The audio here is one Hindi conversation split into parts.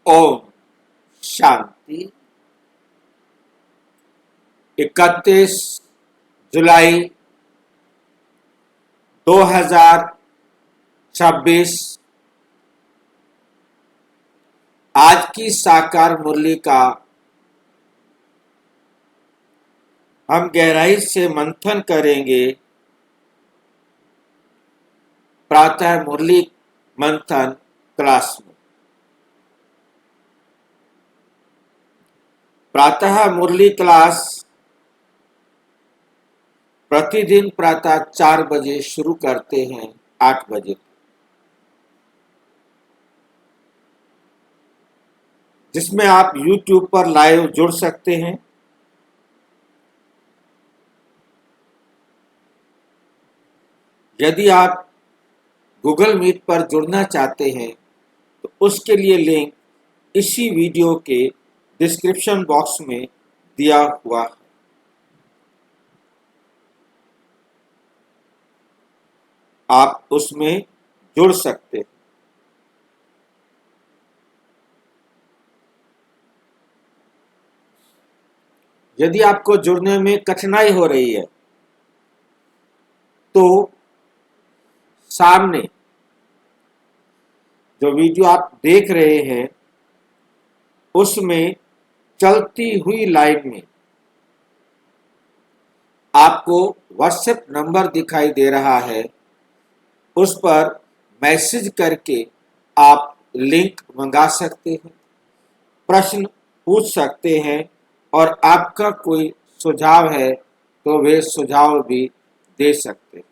ओम शांति। 31 जुलाई 2026 आज की साकार मुरली का हम गहराई से मंथन करेंगे। प्रातः मुरली मंथन क्लास में प्रातः मुरली क्लास प्रतिदिन प्रातः 4 बजे शुरू करते हैं 8 बजे, जिसमें आप YouTube पर लाइव जुड़ सकते हैं। यदि आप Google मीट पर जुड़ना चाहते हैं तो उसके लिए लिंक इसी वीडियो के डिस्क्रिप्शन बॉक्स में दिया हुआ है। आप उसमें जुड़ सकते हैं। यदि आपको जुड़ने में कठिनाई हो रही है तो सामने जो वीडियो आप देख रहे हैं उसमें चलती हुई लाइन में आपको व्हाट्सएप नंबर दिखाई दे रहा है। उस पर मैसेज करके आप लिंक मंगा सकते हैं, प्रश्न पूछ सकते हैं और आपका कोई सुझाव है तो वे सुझाव भी दे सकते हैं।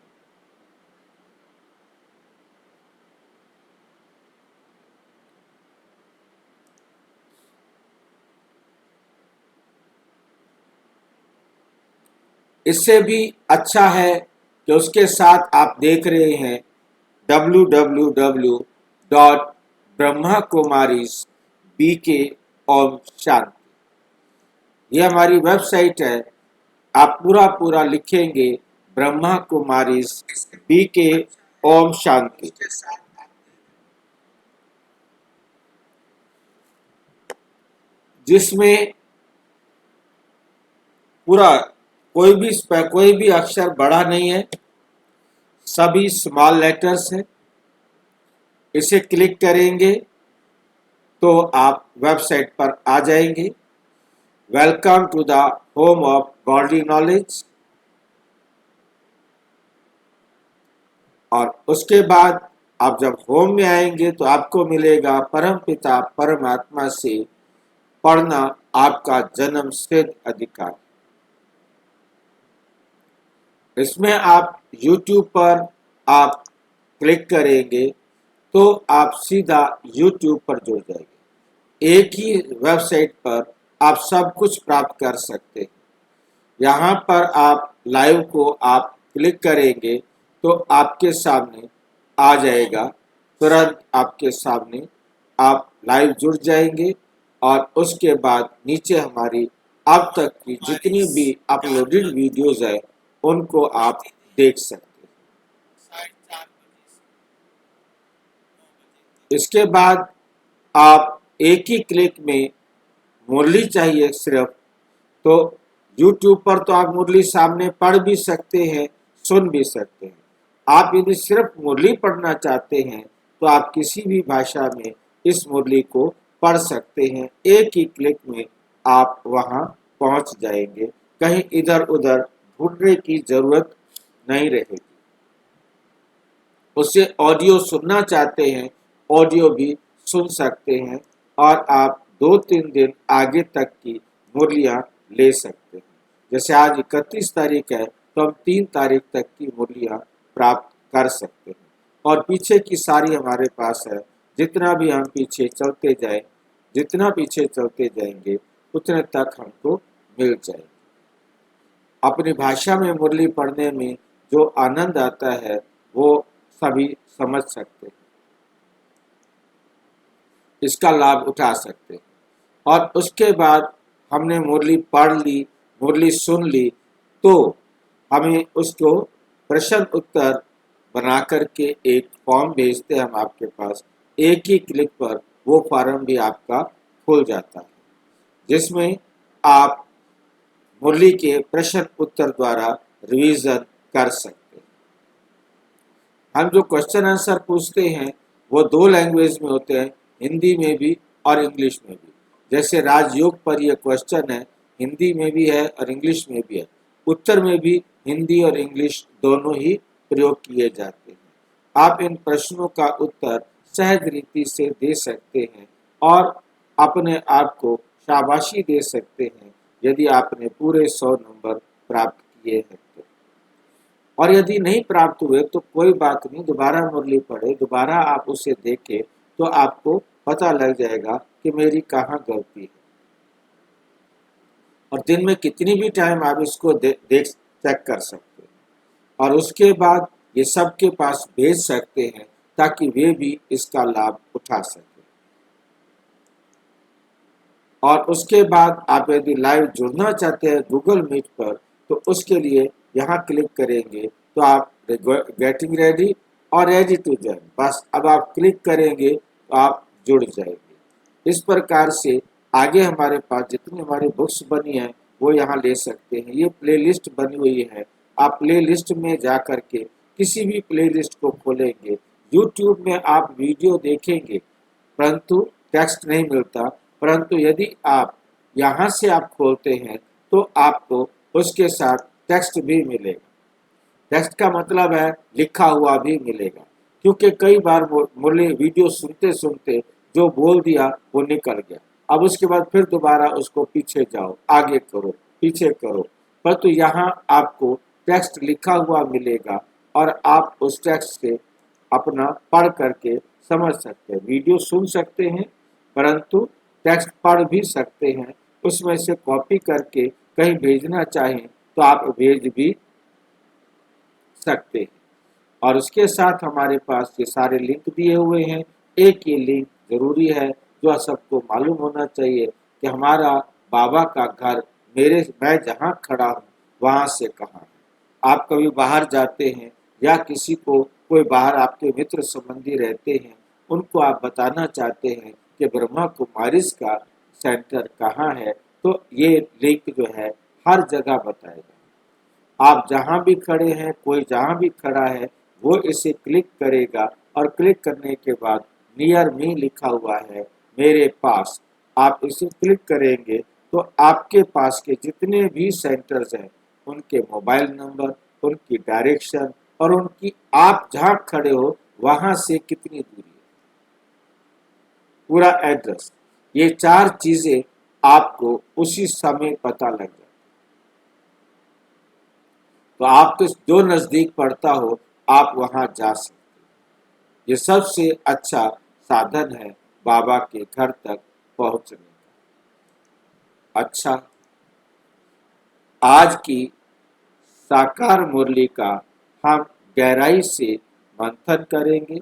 इससे भी अच्छा है कि उसके साथ आप देख रहे हैं www.brahmakumaris.bk शांति। यह हमारी वेबसाइट है। आप पूरा लिखेंगे ब्रह्मा कुमारीज BK ओम शांति। जिसमें पूरा कोई भी अक्षर बड़ा नहीं है, सभी स्मॉल लेटर्स हैं। इसे क्लिक करेंगे तो आप वेबसाइट पर आ जाएंगे। Welcome to the home of godly knowledge. और उसके बाद आप जब होम में आएंगे तो आपको मिलेगा परम पिता परमात्मा से पढ़ना आपका जन्म सिद्ध अधिकार। इसमें आप YouTube पर आप क्लिक करेंगे तो आप सीधा YouTube पर जुड़ जाएंगे। एक ही वेबसाइट पर आप सब कुछ प्राप्त कर सकते हैं। यहाँ पर आप लाइव को आप क्लिक करेंगे तो आपके सामने आ जाएगा। तुरंत आपके सामने आप लाइव जुड़ जाएंगे और उसके बाद नीचे हमारी अब तक की जितनी भी अपलोडेड वीडियोज है उनको आप देख सकते हैं। इसके बाद आप एक ही क्लिक में मुरली चाहिए सिर्फ, तो YouTube पर तो आप मुरली सामने पढ़ भी सकते हैं, सुन भी सकते हैं। आप यदि सिर्फ मुरली पढ़ना चाहते हैं तो आप किसी भी भाषा में इस मुरली को पढ़ सकते हैं। एक ही क्लिक में आप वहां पहुंच जाएंगे। कहीं इधर उधर ढूंढने की जरूरत नहीं रहेगी। उससे ऑडियो सुनना चाहते हैं, ऑडियो भी सुन सकते हैं और आप 2-3 दिन आगे तक की मुरलियाँ ले सकते हैं। जैसे आज 31 तारीख है तो हम 3 तारीख तक की मुरलियाँ प्राप्त कर सकते हैं और पीछे की सारी हमारे पास है। जितना भी हम पीछे चलते जाएं, जितना पीछे चलते जाएंगे उतने तक हमको मिल जाएगी। अपनी भाषा में मुरली पढ़ने में जो आनंद आता है वो सभी समझ सकते हैं, इसका लाभ उठा सकते हैं। और उसके बाद हमने मुरली पढ़ ली, मुरली सुन ली, तो हमें उसको प्रश्न उत्तर बना करके एक फॉर्म भेजते हैं हम आपके पास। एक ही क्लिक पर वो फॉर्म भी आपका खुल जाता है, जिसमें आप मुरली के प्रश्न उत्तर द्वारा रिवीजन कर सकते हैं। हम जो क्वेश्चन आंसर पूछते हैं वो दो लैंग्वेज में होते हैं, हिंदी में भी और इंग्लिश में भी। जैसे राजयोग पर यह क्वेश्चन है, हिंदी में भी है और इंग्लिश में भी है। उत्तर में भी हिंदी और इंग्लिश दोनों ही प्रयोग किए जाते हैं। आप इन प्रश्नों का उत्तर सहज रीति से दे सकते हैं और अपने आप को शाबाशी दे सकते हैं यदि आपने पूरे 100 नंबर प्राप्त किए हैं तो। और यदि नहीं प्राप्त हुए तो कोई बात नहीं, दोबारा मुरली पढ़े, दोबारा आप उसे देखें तो आपको पता लग जाएगा कि मेरी कहाँ गलती है। और दिन में कितनी भी टाइम आप इसको देख चेक कर सकते हैं और उसके बाद ये सबके पास भेज सकते हैं ताकि वे भी इसका लाभ उठा सकें। और उसके बाद आप यदि लाइव जुड़ना चाहते हैं गूगल मीट पर तो उसके लिए यहाँ क्लिक करेंगे तो आप गेटिंग रेडी और रेडी टू ज्वाइन, बस अब आप क्लिक करेंगे तो आप जुड़ जाएंगे। इस प्रकार से आगे हमारे पास जितनी हमारी बुक्स बनी है वो यहाँ ले सकते हैं। ये प्लेलिस्ट बनी हुई है, आप प्लेलिस्ट में जा कर के किसी भी प्लेलिस्ट को खोलेंगे। यूट्यूब में आप वीडियो देखेंगे परंतु टेक्स्ट नहीं मिलता, परंतु यदि आप यहाँ से आप खोलते हैं तो आपको उसके साथ टेक्स्ट भी मिलेगा। टेक्स्ट का मतलब है लिखा हुआ भी मिलेगा, क्योंकि कई बार मुरली वीडियो सुनते सुनते जो बोल दिया वो निकल गया, अब उसके बाद फिर दोबारा उसको पीछे जाओ, आगे करो, पीछे करो, परंतु यहाँ आपको टेक्स्ट लिखा हुआ मिलेगा और आप उस टेक्स्ट से अपना पढ़ करके समझ सकते हैं। वीडियो सुन सकते हैं परंतु टेक्स्ट पढ़ भी सकते हैं, उसमें से कॉपी करके कहीं भेजना चाहें तो आप भेज भी सकते हैं। और उसके साथ हमारे पास ये सारे लिंक दिए हुए हैं। एक ये लिंक जरूरी है जो सबको मालूम होना चाहिए कि हमारा बाबा का घर मैं जहाँ खड़ा हूँ वहाँ से कहाँ है। आप कभी बाहर जाते हैं या किसी को कोई बाहर आपके मित्र संबंधी रहते हैं, उनको आप बताना चाहते हैं कि ब्रह्मा कुमारीज का सेंटर कहाँ है, तो ये लिंक जो है हर जगह बताएगा। आप जहाँ भी खड़े हैं, कोई जहाँ भी खड़ा है वो इसे क्लिक करेगा और क्लिक करने के बाद नियर मी लिखा हुआ है, मेरे पास, आप इसे क्लिक करेंगे तो आपके पास के जितने भी सेंटर्स हैं उनके मोबाइल नंबर, उनकी डायरेक्शन और उनकी आप जहाँ खड़े हो वहाँ से कितनी दूरी है, पूरा एड्रेस, ये 4 चीजें आपको उसी समय पता लग जाए। तो आपको जो नजदीक पड़ता हो आप वहां जा सकते हैं। ये सबसे अच्छा साधन है बाबा के घर तक पहुंचने का। अच्छा, आज की साकार मुरली का हम गहराई से मंथन करेंगे।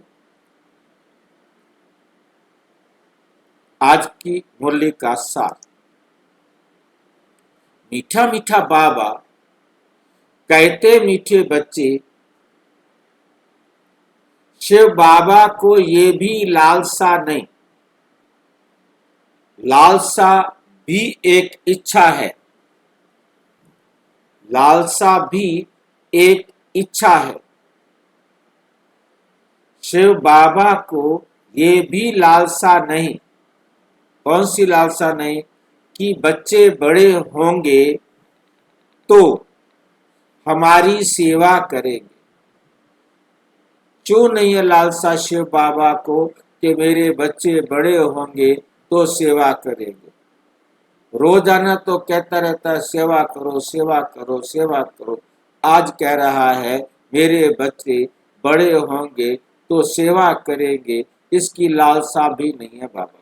आज की मुरली का सार, मीठा मीठा बाबा कहते मीठे बच्चे, शिव बाबा को ये भी लालसा नहीं, लालसा भी एक इच्छा है, लालसा भी एक इच्छा है। शिव बाबा को ये भी लालसा नहीं, कौन सी लालसा नहीं, कि बच्चे बड़े होंगे तो हमारी सेवा करेंगे। क्यों नहीं है लालसा शिव बाबा को कि मेरे बच्चे बड़े होंगे तो सेवा करेंगे। रोजाना तो कहता रहता है सेवा करो सेवा करो सेवा करो, आज कह रहा है मेरे बच्चे बड़े होंगे तो सेवा करेंगे, इसकी लालसा भी नहीं है बाबा।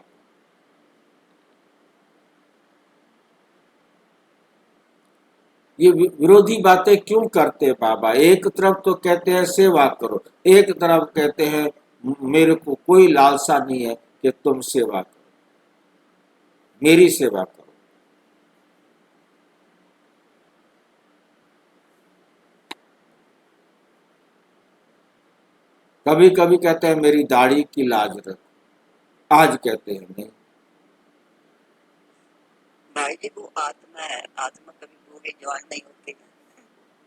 ये विरोधी बातें क्यों करते हैं बाबा? एक तरफ तो कहते हैं सेवा करो, एक तरफ कहते हैं मेरे को कोई लालसा नहीं है कि तुम सेवा करो, मेरी सेवा करो। कभी कभी कहते हैं मेरी दाढ़ी की लाज रखो, आज कहते हैं नहीं। भाई जी वो आत्मा है, आत्मा कभी बूढ़ी जवान नहीं होती है।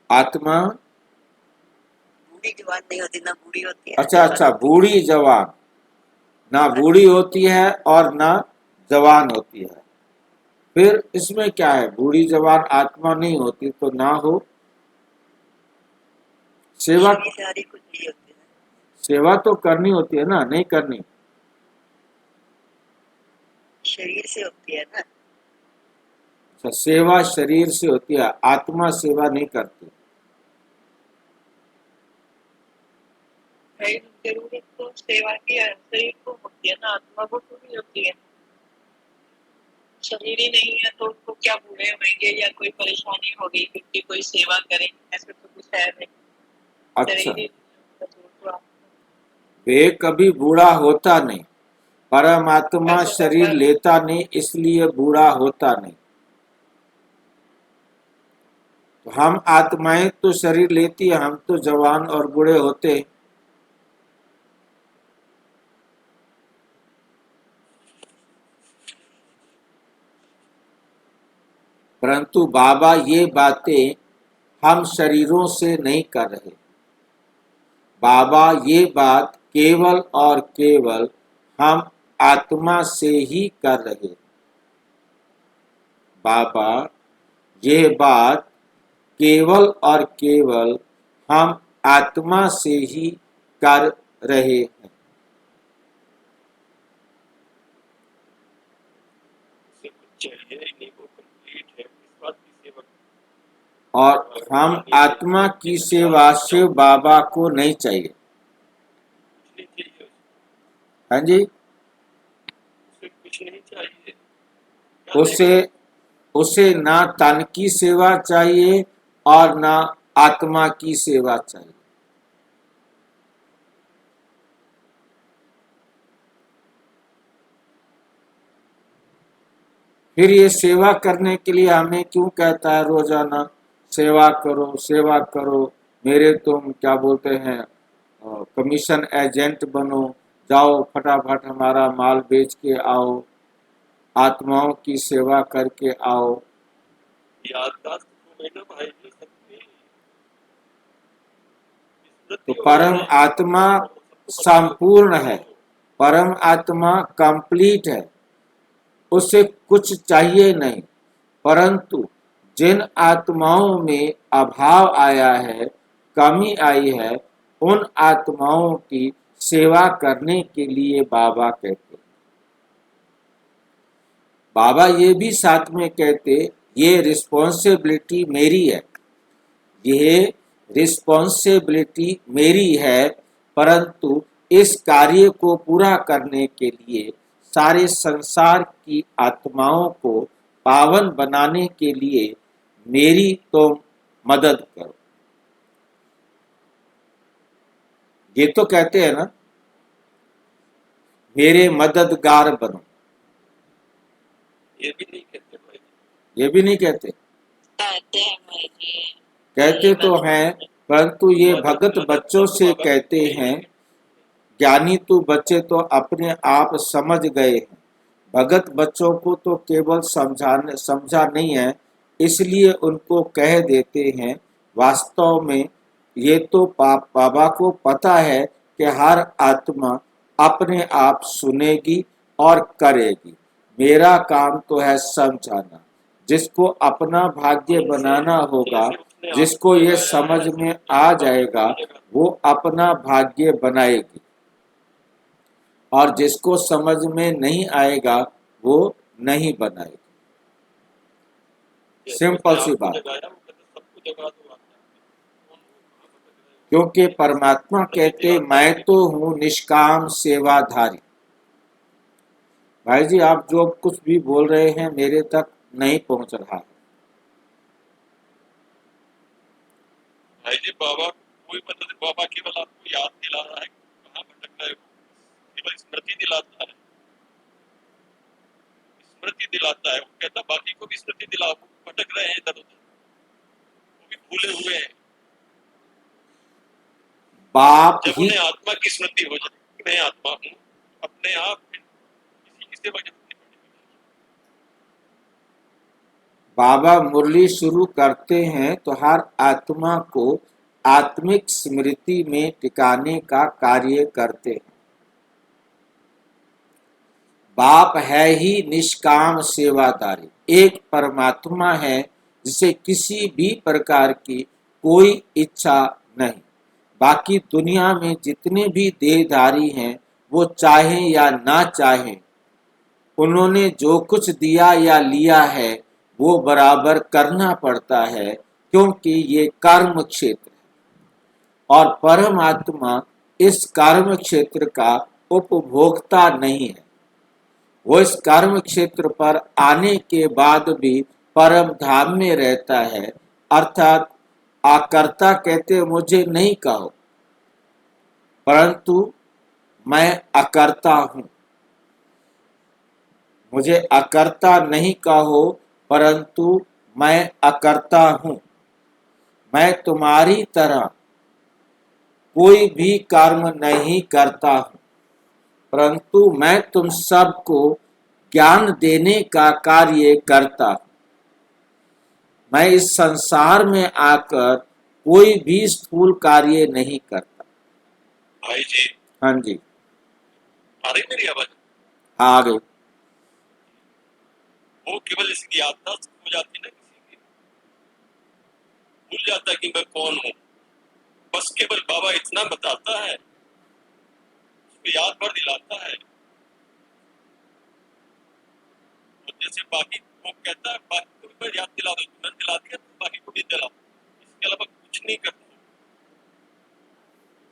आत्मा, बूढ़ी जवान नहीं होती, ना बूढ़ी होती है ना अच्छा जवान अच्छा, होती है। बूढ़ी जवान, ना हाँ बूढ़ी जी। होती है और ना जवान होती है। फिर इसमें क्या है, बूढ़ी जवान आत्मा नहीं होती तो ना हो। सेवा, शरीर से हरी कुछ नहीं होती है। सेवा तो करनी होती है ना, नहीं करनी। शरीर से होती है ना। अच्छा, सेवा शरीर से होती है, आत्मा सेवा नहीं करती। भाई जरूरत तो सेवा की है, शरीर को होती है ना, आत्मा को थोड़ी होती है। शरीर ही नहीं है तो उनको क्या बूढ़े होंगे या कोई परेशानी होगी क्योंकि कोई सेवा करे, ऐसे तो कुछ है नहीं। अच्छा, शरीर ही तो वे कभी बूढ़ा होता नहीं, परमात्मा ऐसा शरीर होता है। लेता नहीं इसलिए बूढ़ा होता नहीं। तो हम आत्माएं तो शरीर लेती है, हम तो जवान और बूढ़े होते हैं। परंतु बाबा ये बातें हम शरीरों से नहीं कर रहे। बाबा ये बात केवल और केवल हम आत्मा से ही कर रहे। बाबा ये बात केवल और केवल हम आत्मा से ही कर रहे हैं। चाहिए ही नहीं, वो कंप्लीट है, इस बात की सेवा। और हम आत्मा की सेवा शिव बाबा को नहीं चाहिए। कुछ नहीं चाहिए, हाँ जी, उसे कुछ नहीं चाहिए। उसे उसे ना तन की सेवा चाहिए और ना आत्मा की सेवा चाहिए। फिर ये सेवा करने के लिए हमें क्यों कहता है रोजाना सेवा करो सेवा करो, मेरे तुम क्या बोलते हैं कमीशन एजेंट बनो, जाओ फटाफट हमारा माल बेच के आओ, आत्माओं की सेवा करके आओ। याददाश्त खो गई ना भाई जी सबकी, तो स्मृति हो परम जाए, आत्मा सबको पता है संपूर्ण है, तो परम आत्मा कंप्लीट है, उसे कुछ चाहिए नहीं। परंतु जिन आत्माओं में अभाव आया है, कमी आई है, उन आत्माओं की सेवा करने के लिए बाबा कहते हैं। बाबा ये भी साथ में कहते, ये रिस्पॉन्सिबिलिटी मेरी है, ये रिस्पॉन्सिबिलिटी मेरी है, परंतु इस कार्य को पूरा करने के लिए सारे संसार की आत्माओं को पावन बनाने के लिए मेरी तुम मदद करो। ये तो कहते हैं ना, मेरे मददगार बनो। ये भी नहीं कहते भाई जी। ये भी नहीं कहते, कहते हैं भाई जी। कहते तो हैं, परंतु ये भगत मदद बच्चों तो से बाबा कहते नहीं हैं। कहते। ज्ञानी तो बच्चे तो अपने आप समझ गए हैं, भगत बच्चों को तो केवल समझा नहीं है, इसलिए उनको कह देते हैं। वास्तव में ये तो बाबा को पता है कि हर आत्मा अपने आप सुनेगी और करेगी। मेरा काम तो है समझाना, जिसको अपना भाग्य बनाना होगा, जैसे उसने आपको जिसको ये जगाया समझ है, में समझने आ के बाद जाएगा भी जगा। वो अपना भाग्य बनाएगी, और जिसको समझ में नहीं आएगा वो नहीं बनाएगी। जैसे सिंपल उसने सी आपको बात, जगाया, वो कहता सबको जगा दो आप। कौन हो, कहाँ भटक रहे हो? क्योंकि परमात्मा स्मृति कहते दिलाता है मैं कि तो हूँ निष्काम सेवाधारी। भाई जी आप जो कुछ भी बोल रहे हैं मेरे तक नहीं पहुंच रहा है। भाई जी बाबा कोई मदद, बाबा केवल आपको याद दिला रहा है कहाँ भटक रहे हो, केवल स्मृति दिलाता है, स्मृति दिलाता है। वो कहता बाकी को भी स्मृति दिलाओ, वो भटक रहे हैं इधर उधर, वो भी भूले हुए हैं। बाप जब ही, उन्हें आत्मा की स्मृति हो जाए, मैं आत्मा हूँ, अपने आप सेवा जरूर करनी पड़ेगी। बाबा मुरली शुरू करते हैं तो हर आत्मा को आत्मिक स्मृति में टिकाने का कार्य करते हैं। बाप है ही निष्काम सेवादारी, एक परमात्मा है जिसे किसी भी प्रकार की कोई इच्छा नहीं। बाकी दुनिया में जितने भी देहधारी हैं वो चाहें या ना चाहें, उन्होंने जो कुछ दिया या लिया है वो बराबर करना पड़ता है, क्योंकि ये कर्म क्षेत्र है और परमात्मा इस कर्म क्षेत्र का उपभोक्ता नहीं है। वो इस कर्म क्षेत्र पर आने के बाद भी परम धाम में रहता है, अर्थात आकर्ता कहते मुझे नहीं कहो, परंतु मैं अकर्ता हूं। मुझे अकर्ता नहीं कहो, परंतु मैं अकर्ता हूं। मैं तुम्हारी तरह कोई भी कर्म नहीं करता हूं, परंतु मैं तुम सबको ज्ञान देने का कार्य करता हूं। मैं इस संसार में आकर कोई भी स्थूल कार्य नहीं करता। भाई जी, हाँ जी, आ रही मेरी आवाज? आ गई। वो केवल इसकी यात्रा हो जाती ना, किसी की भूल जाता है कि मैं कौन हूँ। बस केवल बाबा इतना बताता है, उसको याद भर दिलाता है। और जैसे बाकी वो कहता है, बाकी को भी याद दिला दो, तुरंत दिला दिया तो बाकी को भी दिलाओ, इसके अलावा कुछ नहीं करता।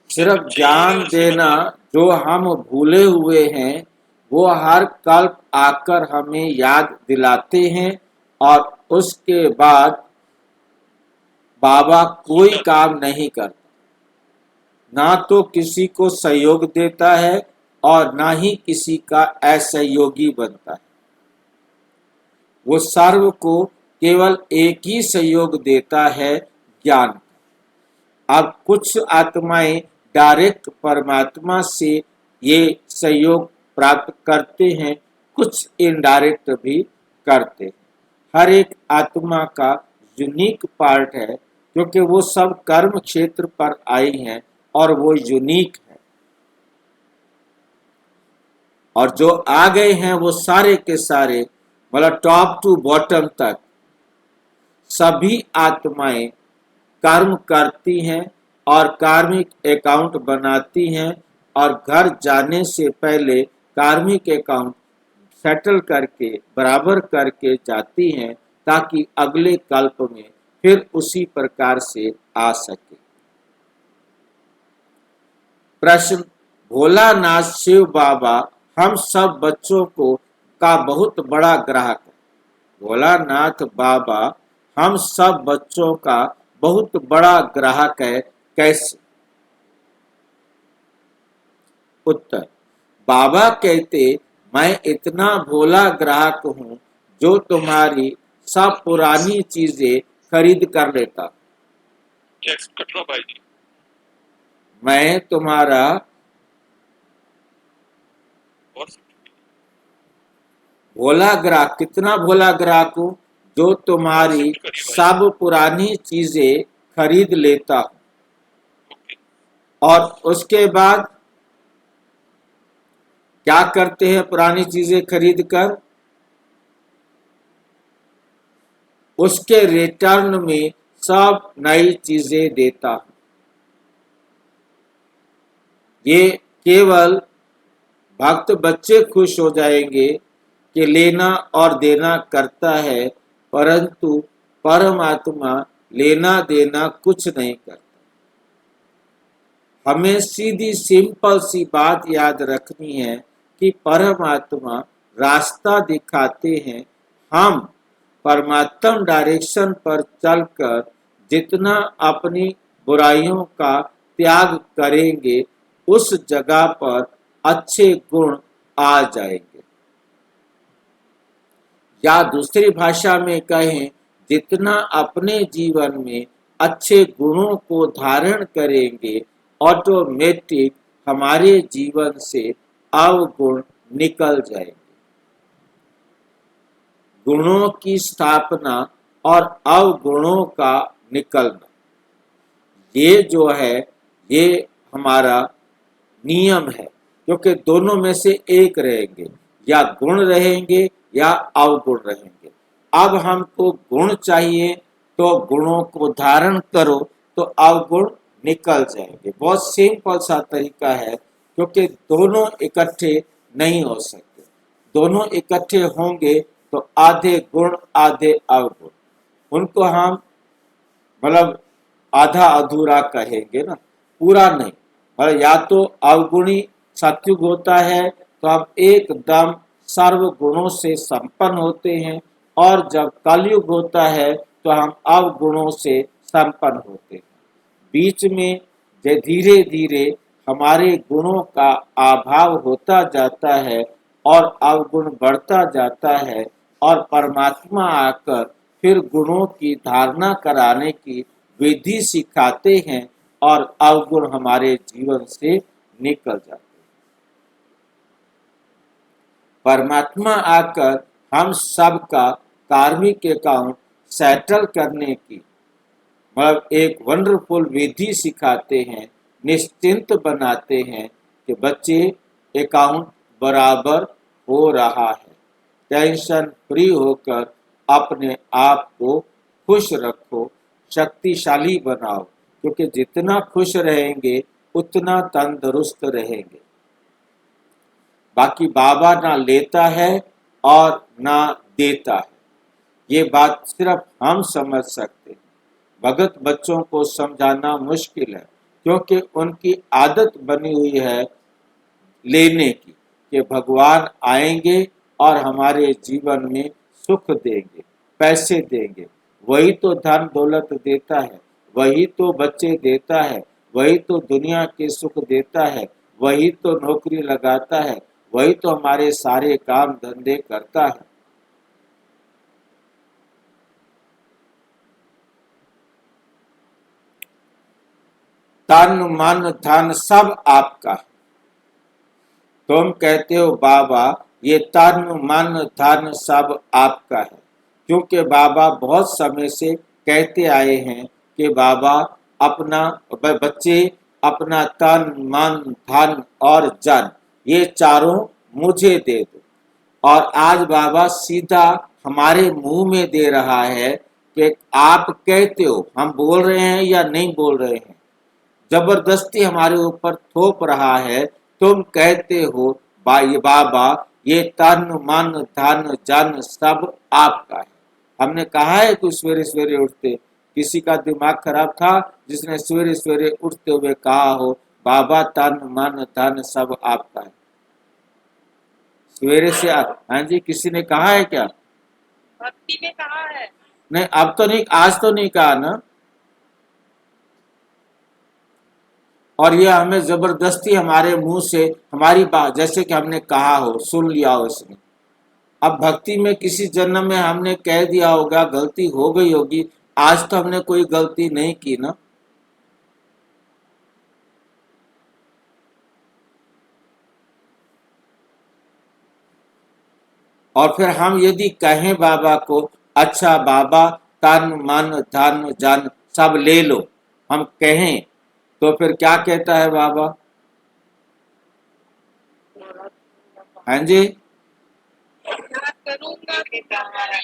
सिर्फ ज्ञान देना, जो हम भूले हुए हैं वो हर कल्प आकर हमें याद दिलाते हैं और उसके बाद बाबा कोई काम नहीं करता, ना तो किसी को सहयोग देता है और ना ही किसी का असहयोगी बनता है। वो सर्व को केवल एक ही सहयोग देता है, ज्ञान। अब कुछ आत्माएं डायरेक्ट परमात्मा से ये सहयोग प्राप्त करते हैं, कुछ इनडायरेक्ट भी करते हैं। हर एक आत्मा का यूनिक पार्ट है, क्योंकि वो सब कर्म क्षेत्र पर आई हैं और वो यूनिक है। और जो आ गए हैं वो सारे के सारे, मतलब टॉप टू बॉटम तक सभी आत्माएं कर्म करती हैं और कार्मिक अकाउंट बनाती हैं और घर जाने से पहले कार्मिक अकाउंट सेटल करके बराबर करके जाती हैं, ताकि अगले कल्प में फिर उसी प्रकार से आ सके। प्रश्न, भोलानाथ शिव बाबा हम सब बच्चों को का बहुत बड़ा ग्राहक है। भोलानाथ बाबा हम सब बच्चों का बहुत बड़ा ग्राहक है, कैसे? उत्तर, बाबा कहते मैं इतना भोला ग्राहक हूं जो तुम्हारी सब पुरानी चीजें खरीद कर लेता। क्या कट रहा भाई जी? मैं तुम्हारा और भोला ग्राहक, कितना भोला ग्राहक हूं जो तुम्हारी सब पुरानी चीजें खरीद लेता हूं। और उसके बाद क्या करते हैं पुरानी चीजें खरीद कर? उसके रिटर्न में सब नई चीजें देता हूं। ये केवल भक्त बच्चे खुश हो जाएंगे कि लेना और देना करता है, परंतु परमात्मा लेना देना कुछ नहीं करता। हमें सीधी सिंपल सी बात याद रखनी है कि परमात्मा रास्ता दिखाते हैं। हम परमात्म डायरेक्शन पर चलकर जितना अपनी बुराइयों का त्याग करेंगे, उस जगह पर अच्छे गुण आ जाएंगे। या दूसरी भाषा में कहें, जितना अपने जीवन में अच्छे गुणों को धारण करेंगे, ऑटोमेटिक हमारे जीवन से अवगुण निकल जाएंगे। गुणों की स्थापना और अवगुणों का निकलना, ये जो है ये हमारा नियम है, क्योंकि दोनों में से एक रहेंगे, या गुण रहेंगे या अवगुण रहेंगे। अब हमको गुण चाहिए तो गुणों को धारण करो तो अवगुण निकल जाएंगे। बहुत सिंपल सा तरीका है, क्योंकि दोनों इकट्ठे नहीं हो सकते। दोनों इकट्ठे होंगे तो आधे गुण आधे अवगुण, उनको हम मतलब आधा अधूरा कहेंगे ना, पूरा नहीं। मतलब या तो अवगुणी सत्युग होता है तो हम एकदम सर्व गुणों से संपन्न होते हैं, और जब कलयुग होता है तो हम अवगुणों से संपन्न होते हैं। बीच में धीरे धीरे हमारे गुणों का अभाव होता जाता है और अवगुण बढ़ता जाता है, और परमात्मा आकर फिर गुणों की धारणा कराने की विधि सिखाते हैं और अवगुण हमारे जीवन से निकल जाते हैं। परमात्मा आकर हम सबका कार्मिक अकाउंट सेटल करने की मतलब एक वंडरफुल विधि सिखाते हैं, निश्चिंत बनाते हैं कि बच्चे अकाउंट बराबर हो रहा है। टेंशन फ्री होकर अपने आप को खुश रखो, शक्तिशाली बनाओ, क्योंकि जितना खुश रहेंगे उतना तंदुरुस्त रहेंगे। बाकी बाबा ना लेता है और ना देता है, ये बात सिर्फ हम समझ सकते हैं। भगत बच्चों को समझाना मुश्किल है, क्योंकि उनकी आदत बनी हुई है लेने की, कि भगवान आएंगे और हमारे जीवन में सुख देंगे, पैसे देंगे। वही तो धन दौलत देता है, वही तो बच्चे देता है, वही तो दुनिया के सुख देता है, वही तो नौकरी लगाता है, वही तो हमारे सारे काम धंधे करता है। तन मन धन सब आपका है। तुम कहते हो बाबा ये तन मन धन सब आपका है, क्योंकि बाबा बहुत समय से कहते आए हैं कि बाबा अपना बच्चे अपना तन मन धन और जन ये चारों मुझे दे दो। और आज बाबा सीधा हमारे मुंह में दे रहा है कि आप कहते हो, हम बोल रहे हैं या नहीं बोल रहे हैं, जबरदस्ती हमारे ऊपर थोप रहा है। तुम कहते हो बाबा ये तन मन धन जन सब आपका है। हमने कहा है कि सवेरे सवेरे उठते किसी का दिमाग खराब था जिसने सवेरे सवेरे उठते हुए कहा हो बाबा तन मन धन सब आपका है? सवेरे से हाँ जी, किसी ने कहा है क्या? भक्ति में कहा है। नहीं, अब तो नहीं, आज तो नहीं कहा ना। और ये हमें जबरदस्ती हमारे मुंह से हमारी बात जैसे कि हमने कहा हो, सुन लिया हो इसने। अब भक्ति में किसी जन्म में हमने कह दिया होगा, गलती हो गई होगी, आज तो हमने कोई गलती नहीं की ना। और फिर हम यदि कहें बाबा को, अच्छा बाबा तन मन धन जन सब ले लो, हम कहें तो फिर क्या कहता है बाबा? हाँ जी, करूंगा कहता है।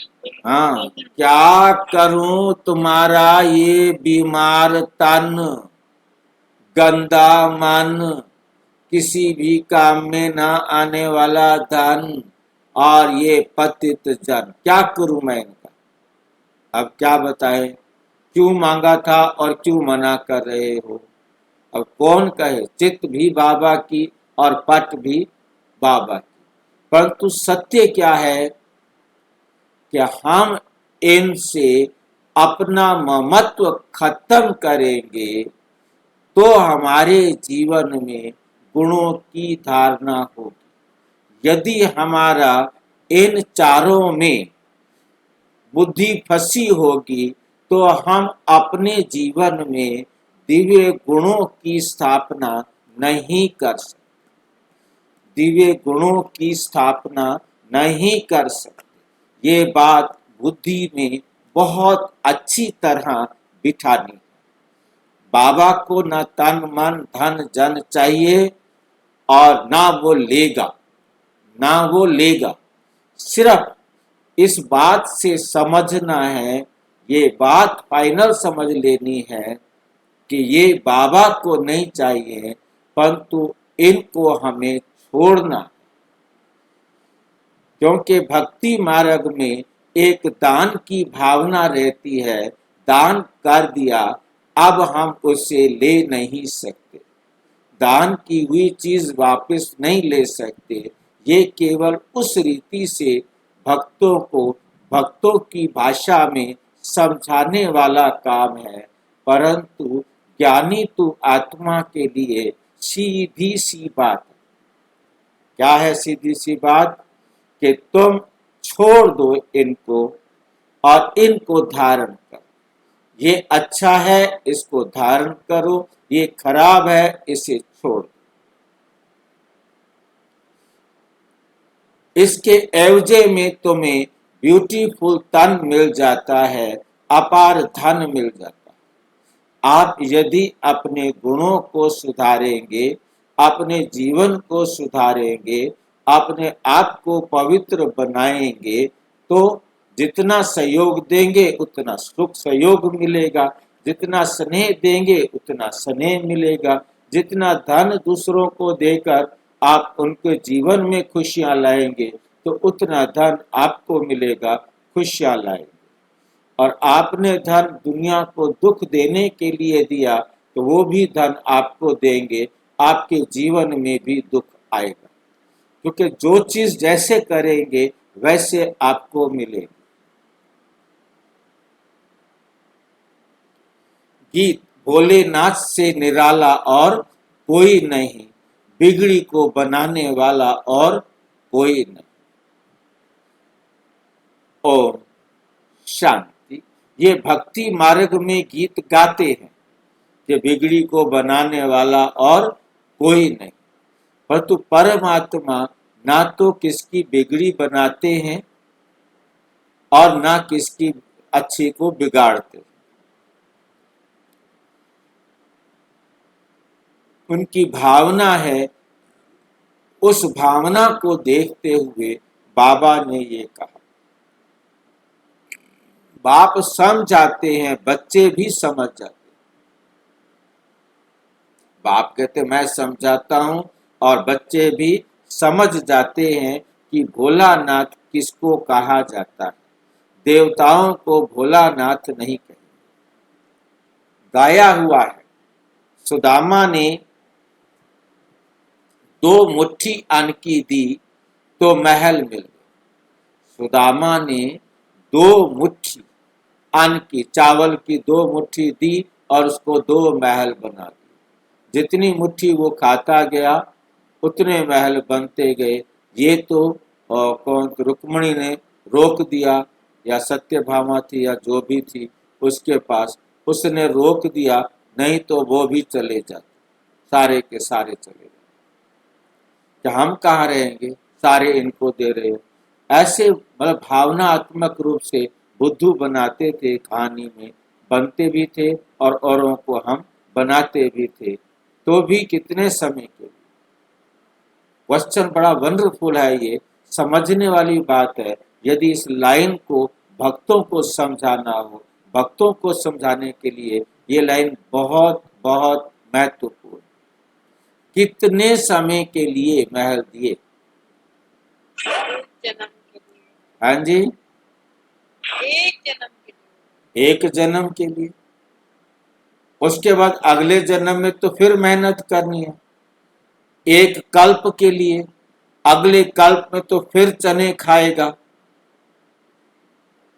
हाँ, क्या करूं तुम्हारा ये बीमार तन, गंदा मन, किसी भी काम में ना आने वाला धन, और ये पतित जन, क्या करूं मैं इनका? अब क्या बताएं, क्यों मांगा था और क्यों मना कर रहे हो? अब कौन कहे, चित्त भी बाबा की और पट भी बाबा की। परंतु सत्य क्या है कि हम इनसे अपना ममत्व खत्म करेंगे तो हमारे जीवन में गुणों की धारणा होगी। यदि हमारा इन चारों में बुद्धि फंसी होगी तो हम अपने जीवन में दिव्य गुणों की स्थापना नहीं कर सकते, दिव्य गुणों की स्थापना नहीं कर सकते। ये बात बुद्धि में बहुत अच्छी तरह बिठानी है। बाबा को न तन मन धन जन चाहिए और ना वो लेगा। सिर्फ इस बात से समझना है, ये बात फाइनल समझ लेनी है कि ये बाबा को नहीं चाहिए, परंतु इनको हमें छोड़ना। क्योंकि भक्ति मार्ग में एक दान की भावना रहती है, दान कर दिया, अब हम उसे ले नहीं सकते, दान की हुई चीज वापस नहीं ले सकते। ये केवल उस रीति से भक्तों की भाषा में समझाने वाला काम है, परंतु ज्ञानी तु आत्मा के लिए सीधी सी बात है। क्या है सीधी सी बात? कि तुम छोड़ दो इनको और इनको धारण करो। ये अच्छा है, इसको धारण करो, ये खराब है, इसे छोड़ दो। इसके एवजे में तुम्हें ब्यूटीफुल तन मिल जाता है, अपार धन मिल जाता है। आप यदि अपने गुणों को सुधारेंगे, अपने जीवन को सुधारेंगे, अपने आप को पवित्र बनाएंगे, तो जितना सहयोग देंगे उतना सुख सहयोग मिलेगा, जितना स्नेह देंगे उतना स्नेह मिलेगा, जितना धन दूसरों को देकर आप उनके जीवन में खुशियां लाएंगे तो उतना धन आपको मिलेगा, खुशियां लाएंगे। और आपने धन दुनिया को दुख देने के लिए दिया तो वो भी धन आपको देंगे, आपके जीवन में भी दुख आएगा। क्योंकि जो चीज जैसे करेंगे वैसे आपको मिलेगी। गीत भोलेनाथ से निराला और कोई नहीं, बिगड़ी को बनाने वाला और कोई नहीं। ओम शांति। ये भक्ति मार्ग में गीत गाते हैं कि बिगड़ी को बनाने वाला और कोई नहीं, परंतु परमात्मा ना तो किसकी बिगड़ी बनाते हैं और ना किसकी अच्छी को बिगाड़ते। उनकी भावना है, उस भावना को देखते हुए बाबा ने ये कहा। बाप समझाते हैं, बच्चे भी समझ जाते हैं। बाप कहते मैं समझाता हूं और बच्चे भी समझ जाते हैं कि भोलानाथ किसको कहा जाता है। देवताओं को भोलानाथ नहीं कहते। गाया हुआ है, सुदामा ने 2 मुट्ठी अन्न की दी तो महल मिल गए। सुदामा ने 2 मुट्ठी अन्न की, चावल की 2 मुट्ठी दी और उसको 2 महल बना दिए। जितनी मुट्ठी वो खाता गया उतने महल बनते गए। ये तो रुक्मिणी ने रोक दिया, या सत्यभामा थी या जो भी थी उसके पास, उसने रोक दिया, नहीं तो वो भी चले जाते, सारे के सारे चले जाते। कि हम कहाँ रहेंगे, सारे इनको दे रहे हो। ऐसे मतलब भावनात्मक रूप से बुद्धू बनाते थे, कहानी में बनते भी थे और औरों को हम बनाते भी थे। तो भी कितने समय के लिए। क्वेश्चन बड़ा वंडरफुल है, ये समझने वाली बात है। यदि इस लाइन को भक्तों को समझाना हो, भक्तों को समझाने के लिए ये लाइन बहुत बहुत महत्वपूर्ण। कितने समय के लिए महल दिए? जन्म के लिए। हाँ जी, एक जन्म के लिए। एक जन्म के लिए। उसके बाद अगले जन्म में तो फिर मेहनत करनी है। एक कल्प के लिए, अगले कल्प में तो फिर चने खाएगा।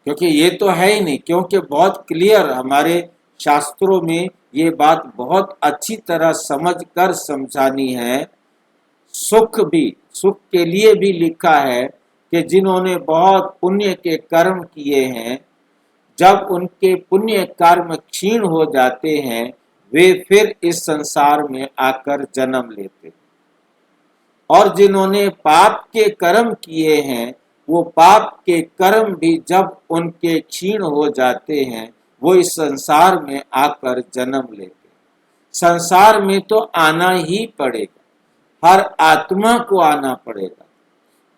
क्योंकि ये तो है ही नहीं, क्योंकि बहुत क्लियर हमारे शास्त्रों में ये बात बहुत अच्छी तरह समझ कर समझानी है। सुख के लिए भी लिखा है कि जिन्होंने बहुत पुण्य के कर्म किए हैं, जब उनके पुण्य कर्म क्षीण हो जाते हैं, वे फिर इस संसार में आकर जन्म लेते हैं। और जिन्होंने पाप के कर्म किए हैं, वो पाप के कर्म भी जब उनके क्षीण हो जाते हैं, वो इस संसार में आकर जन्म लेते हैं। संसार में तो आना ही पड़ेगा, हर आत्मा को आना पड़ेगा।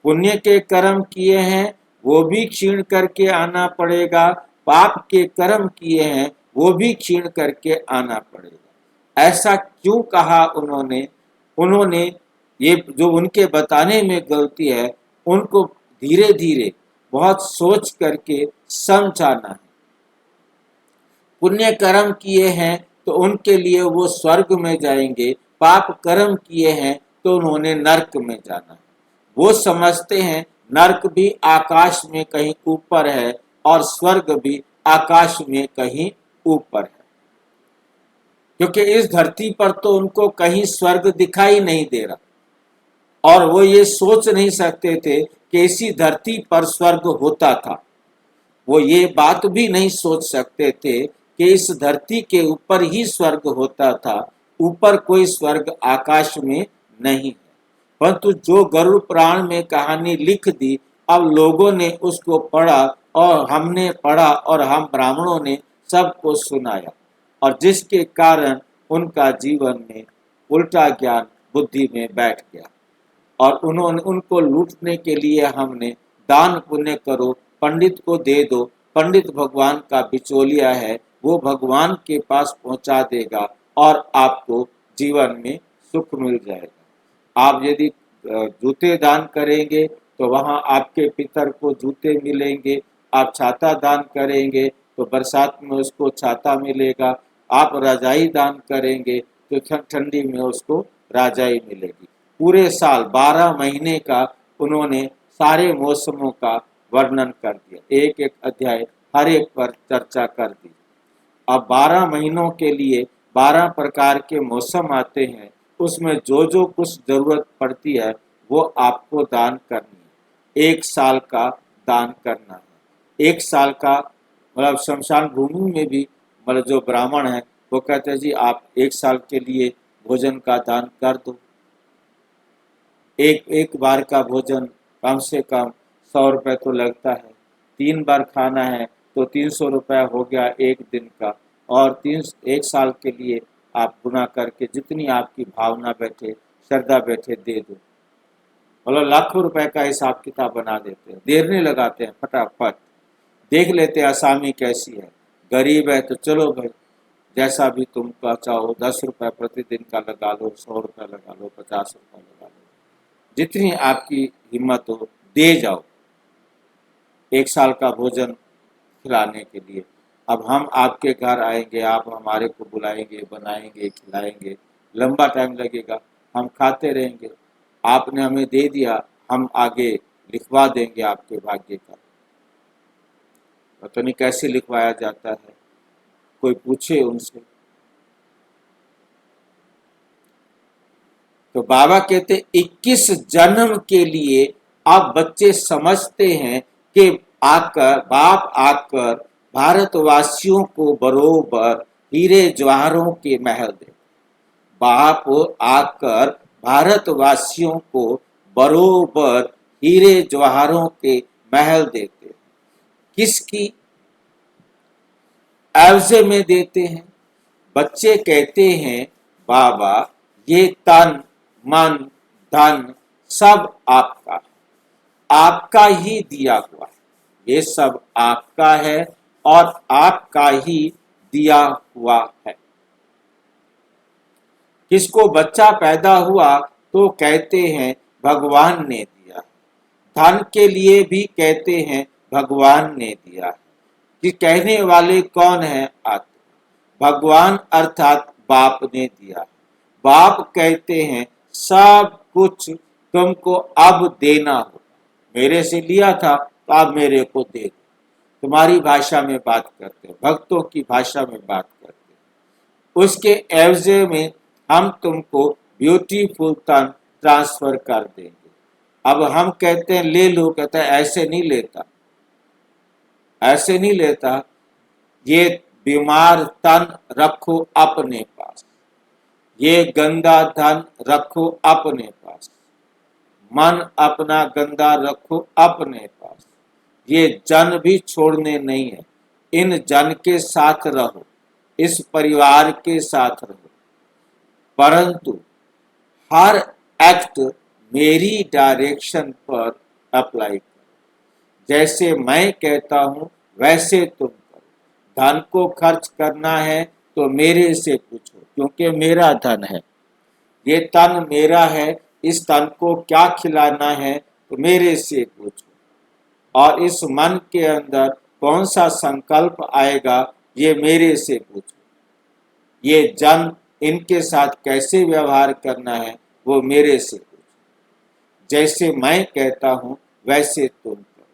पुण्य के कर्म किए हैं वो भी क्षीण करके आना पड़ेगा, पाप के कर्म किए हैं वो भी क्षीण करके आना पड़ेगा। ऐसा क्यों कहा उन्होंने? उन्होंने ये जो उनके बताने में गलती है, उनको धीरे धीरे बहुत सोच करके समझाना है। पुण्य कर्म किए हैं तो उनके लिए वो स्वर्ग में जाएंगे, पाप कर्म किए हैं तो उन्होंने नरक में जाना है। वो समझते हैं नरक भी आकाश में कहीं ऊपर है और स्वर्ग भी आकाश में कहीं ऊपर है, क्योंकि इस धरती पर तो उनको कहीं स्वर्ग दिखाई नहीं दे रहा, और वो ये सोच नहीं सकते थे कि इसी धरती पर स्वर्ग होता था। वो ये बात भी नहीं सोच सकते थे कि इस धरती के ऊपर ही स्वर्ग होता था, ऊपर कोई स्वर्ग आकाश में नहीं है। परंतु जो गरुड़ पुराण में कहानी लिख दी, अब लोगों ने उसको पढ़ा और हमने पढ़ा और हम ब्राह्मणों ने सबको सुनाया, और जिसके कारण उनका जीवन में उल्टा ज्ञान बुद्धि में बैठ गया, और उनको लूटने के लिए हमने दान पुण्य करो, पंडित को दे दो, पंडित भगवान का बिचौलिया है, वो भगवान के पास पहुंचा देगा और आपको जीवन में सुख मिल जाएगा। आप यदि जूते दान करेंगे तो वहां आपके पितर को जूते मिलेंगे, आप छाता दान करेंगे तो बरसात में उसको छाता मिलेगा, आप रजाई दान करेंगे तो ठंडी में उसको रजाई मिलेगी। पूरे साल 12 महीने का उन्होंने सारे मौसमों का वर्णन कर दिया, एक एक अध्याय हर एक पर चर्चा कर दी। अब 12 महीनों के लिए 12 प्रकार के मौसम आते हैं, उसमें जो जो कुछ जरूरत पड़ती है वो आपको दान करनी है। 1 साल का दान करना है। 1 साल का मतलब शमशान भूमि में भी मतलब जो ब्राह्मण है वो कहते हैं जी आप 1 साल के लिए भोजन का दान कर दो। एक बार का भोजन कम से कम 100 रुपये तो लगता है, 3 बार खाना है तो 300 रुपया हो गया एक दिन का, और 1 साल के लिए आप गुना करके जितनी आपकी भावना बैठे, श्रद्धा बैठे दे दो। मतलब लाखों रुपए का हिसाब किताब बना देते हैं, देर नहीं लगाते हैं, फटाफट देख लेते हैं आसामी कैसी है। गरीब है तो चलो भाई जैसा भी तुमका चाहो, 10 रुपये प्रतिदिन का लगा लो, 100 रुपये लगा लो, 50 रुपये लगा लो, जितनी आपकी हिम्मत हो दे जाओ 1 साल का भोजन खिलाने के लिए। अब हम आपके घर आएंगे, आप हमारे को बुलाएंगे, बनाएंगे, खिलाएंगे, लंबा टाइम लगेगा, हम खाते रहेंगे। आपने हमें दे दिया, हम आगे लिखवा देंगे आपके भाग्य का। पता नहीं कैसे लिखवाया जाता है, कोई पूछे उनसे। तो बाबा कहते 21 जन्म के लिए अब बच्चे समझते हैं कि बाप आकर भारतवासियों को बरोबर हीरे जवाहरों के महल दे। बाप आकर भारतवासियों को बरोबर हीरे जवाहरों के महल देते हैं। किसकी एवज में देते हैं? बच्चे कहते हैं बाबा ये तन मन धन सब आपका, आपका ही दिया हुआ है, ये सब आपका है और आपका ही दिया हुआ है। किसको बच्चा पैदा हुआ तो कहते हैं भगवान ने दिया है, धन के लिए भी कहते हैं भगवान ने दिया है। कि कहने वाले कौन है? आत्मा। भगवान अर्थात बाप ने दिया है। बाप कहते हैं सब कुछ तुमको अब देना होगा, मेरे से लिया था तो अब मेरे को दे दो। तुम्हारी भाषा में बात करते हैं, भक्तों की भाषा में बात करते हैं। उसके एवज में हम तुमको ब्यूटीफुल तन ट्रांसफर कर देंगे। अब हम कहते हैं ले लो, कहते हैं ऐसे नहीं लेता, ऐसे नहीं लेता, ये बीमार तन रखो अपने पास, ये गंदा धन रखो अपने पास, मन अपना गंदा रखो अपने पास। ये जन भी छोड़ने नहीं है, इन जन के साथ रहो, इस परिवार के साथ रहो, परंतु हर एक्ट मेरी डायरेक्शन पर अप्लाई करो। जैसे मैं कहता हूं वैसे तुम करो। धन को खर्च करना है तो मेरे से पूछो, क्योंकि मेरा धन है। ये तन मेरा है, इस तन को क्या खिलाना है तो मेरे से पूछो। और इस मन के अंदर कौन सा संकल्प आएगा ये मेरे से पूछो। ये जन, इनके साथ कैसे व्यवहार करना है वो मेरे से पूछो। जैसे मैं कहता हूं वैसे तुम करो।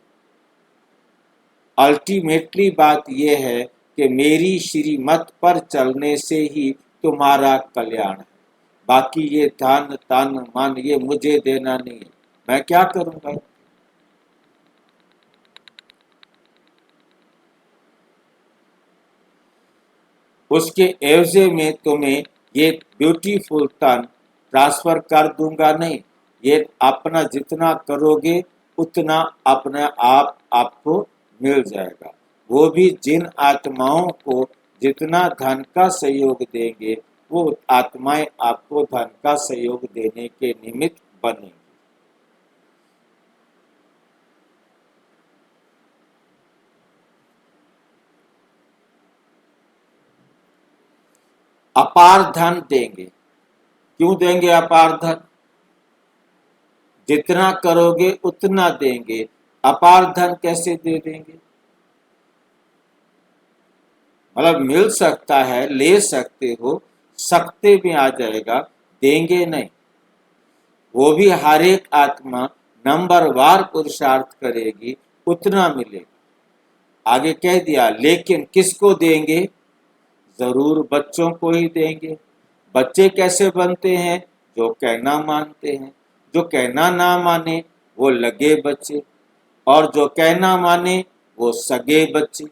अल्टीमेटली बात यह है कि मेरी श्रीमत पर चलने से ही तुम्हारा कल्याण है। बाकी ये धन तन मन ये मुझे देना नहीं है, मैं क्या करूंगा। उसके एवजे में तुम्हें ये ब्यूटीफुल तन ट्रांसफर कर दूंगा नहीं। ये अपना जितना करोगे उतना अपने आप आपको मिल जाएगा। वो भी जिन आत्माओं को जितना धन का सहयोग देंगे वो आत्माएं आपको धन का सहयोग देने के निमित्त बनेंगी। अपार धन देंगे। क्यों देंगे अपार धन? जितना करोगे उतना देंगे। अपार धन कैसे दे देंगे? मतलब मिल सकता है, ले सकते हो, सकते में आ जाएगा, देंगे नहीं। वो भी हर एक आत्मा नंबरवार पुरुषार्थ करेगी उतना मिलेगा। आगे कह दिया, लेकिन किसको देंगे? जरूर बच्चों को ही देंगे। बच्चे कैसे बनते हैं? जो कहना मानते हैं। जो कहना ना माने वो लगे बच्चे, और जो कहना माने वो सगे बच्चे।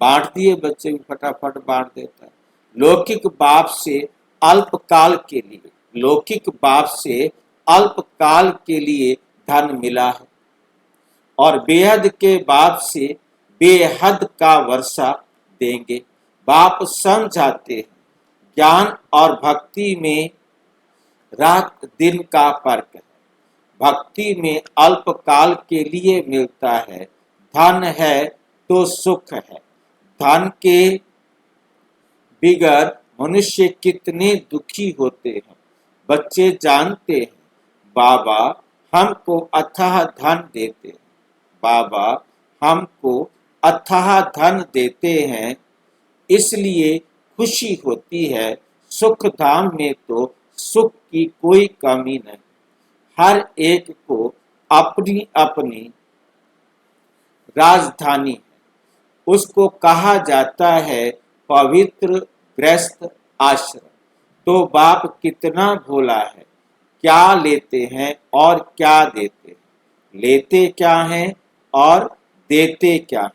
बांट दिए बच्चे भी फटाफट बांट देता है। लौकिक बाप से अल्पकाल के लिए, लौकिक बाप से अल्पकाल के लिए धन मिला है, और बेहद के बाप से बेहद का वर्षा देंगे। बाप समझाते हैं ज्ञान और भक्ति में रात दिन का फर्क है। भक्ति में अल्पकाल के लिए मिलता है। धन है तो सुख है। धन के बिगर मनुष्य कितने दुखी होते हैं। बच्चे जानते हैं बाबा हमको अथाह धन देते हैं, बाबा हमको अथाह धन देते हैं, इसलिए खुशी होती है। सुख धाम में तो सुख की कोई कमी नहीं। हर एक को अपनी अपनी राजधानी है। उसको कहा जाता है पवित्र गृहस्थ आश्रम। तो बाप कितना भोला है। क्या लेते हैं और क्या देते हैं, लेते क्या हैं और देते क्या हैं।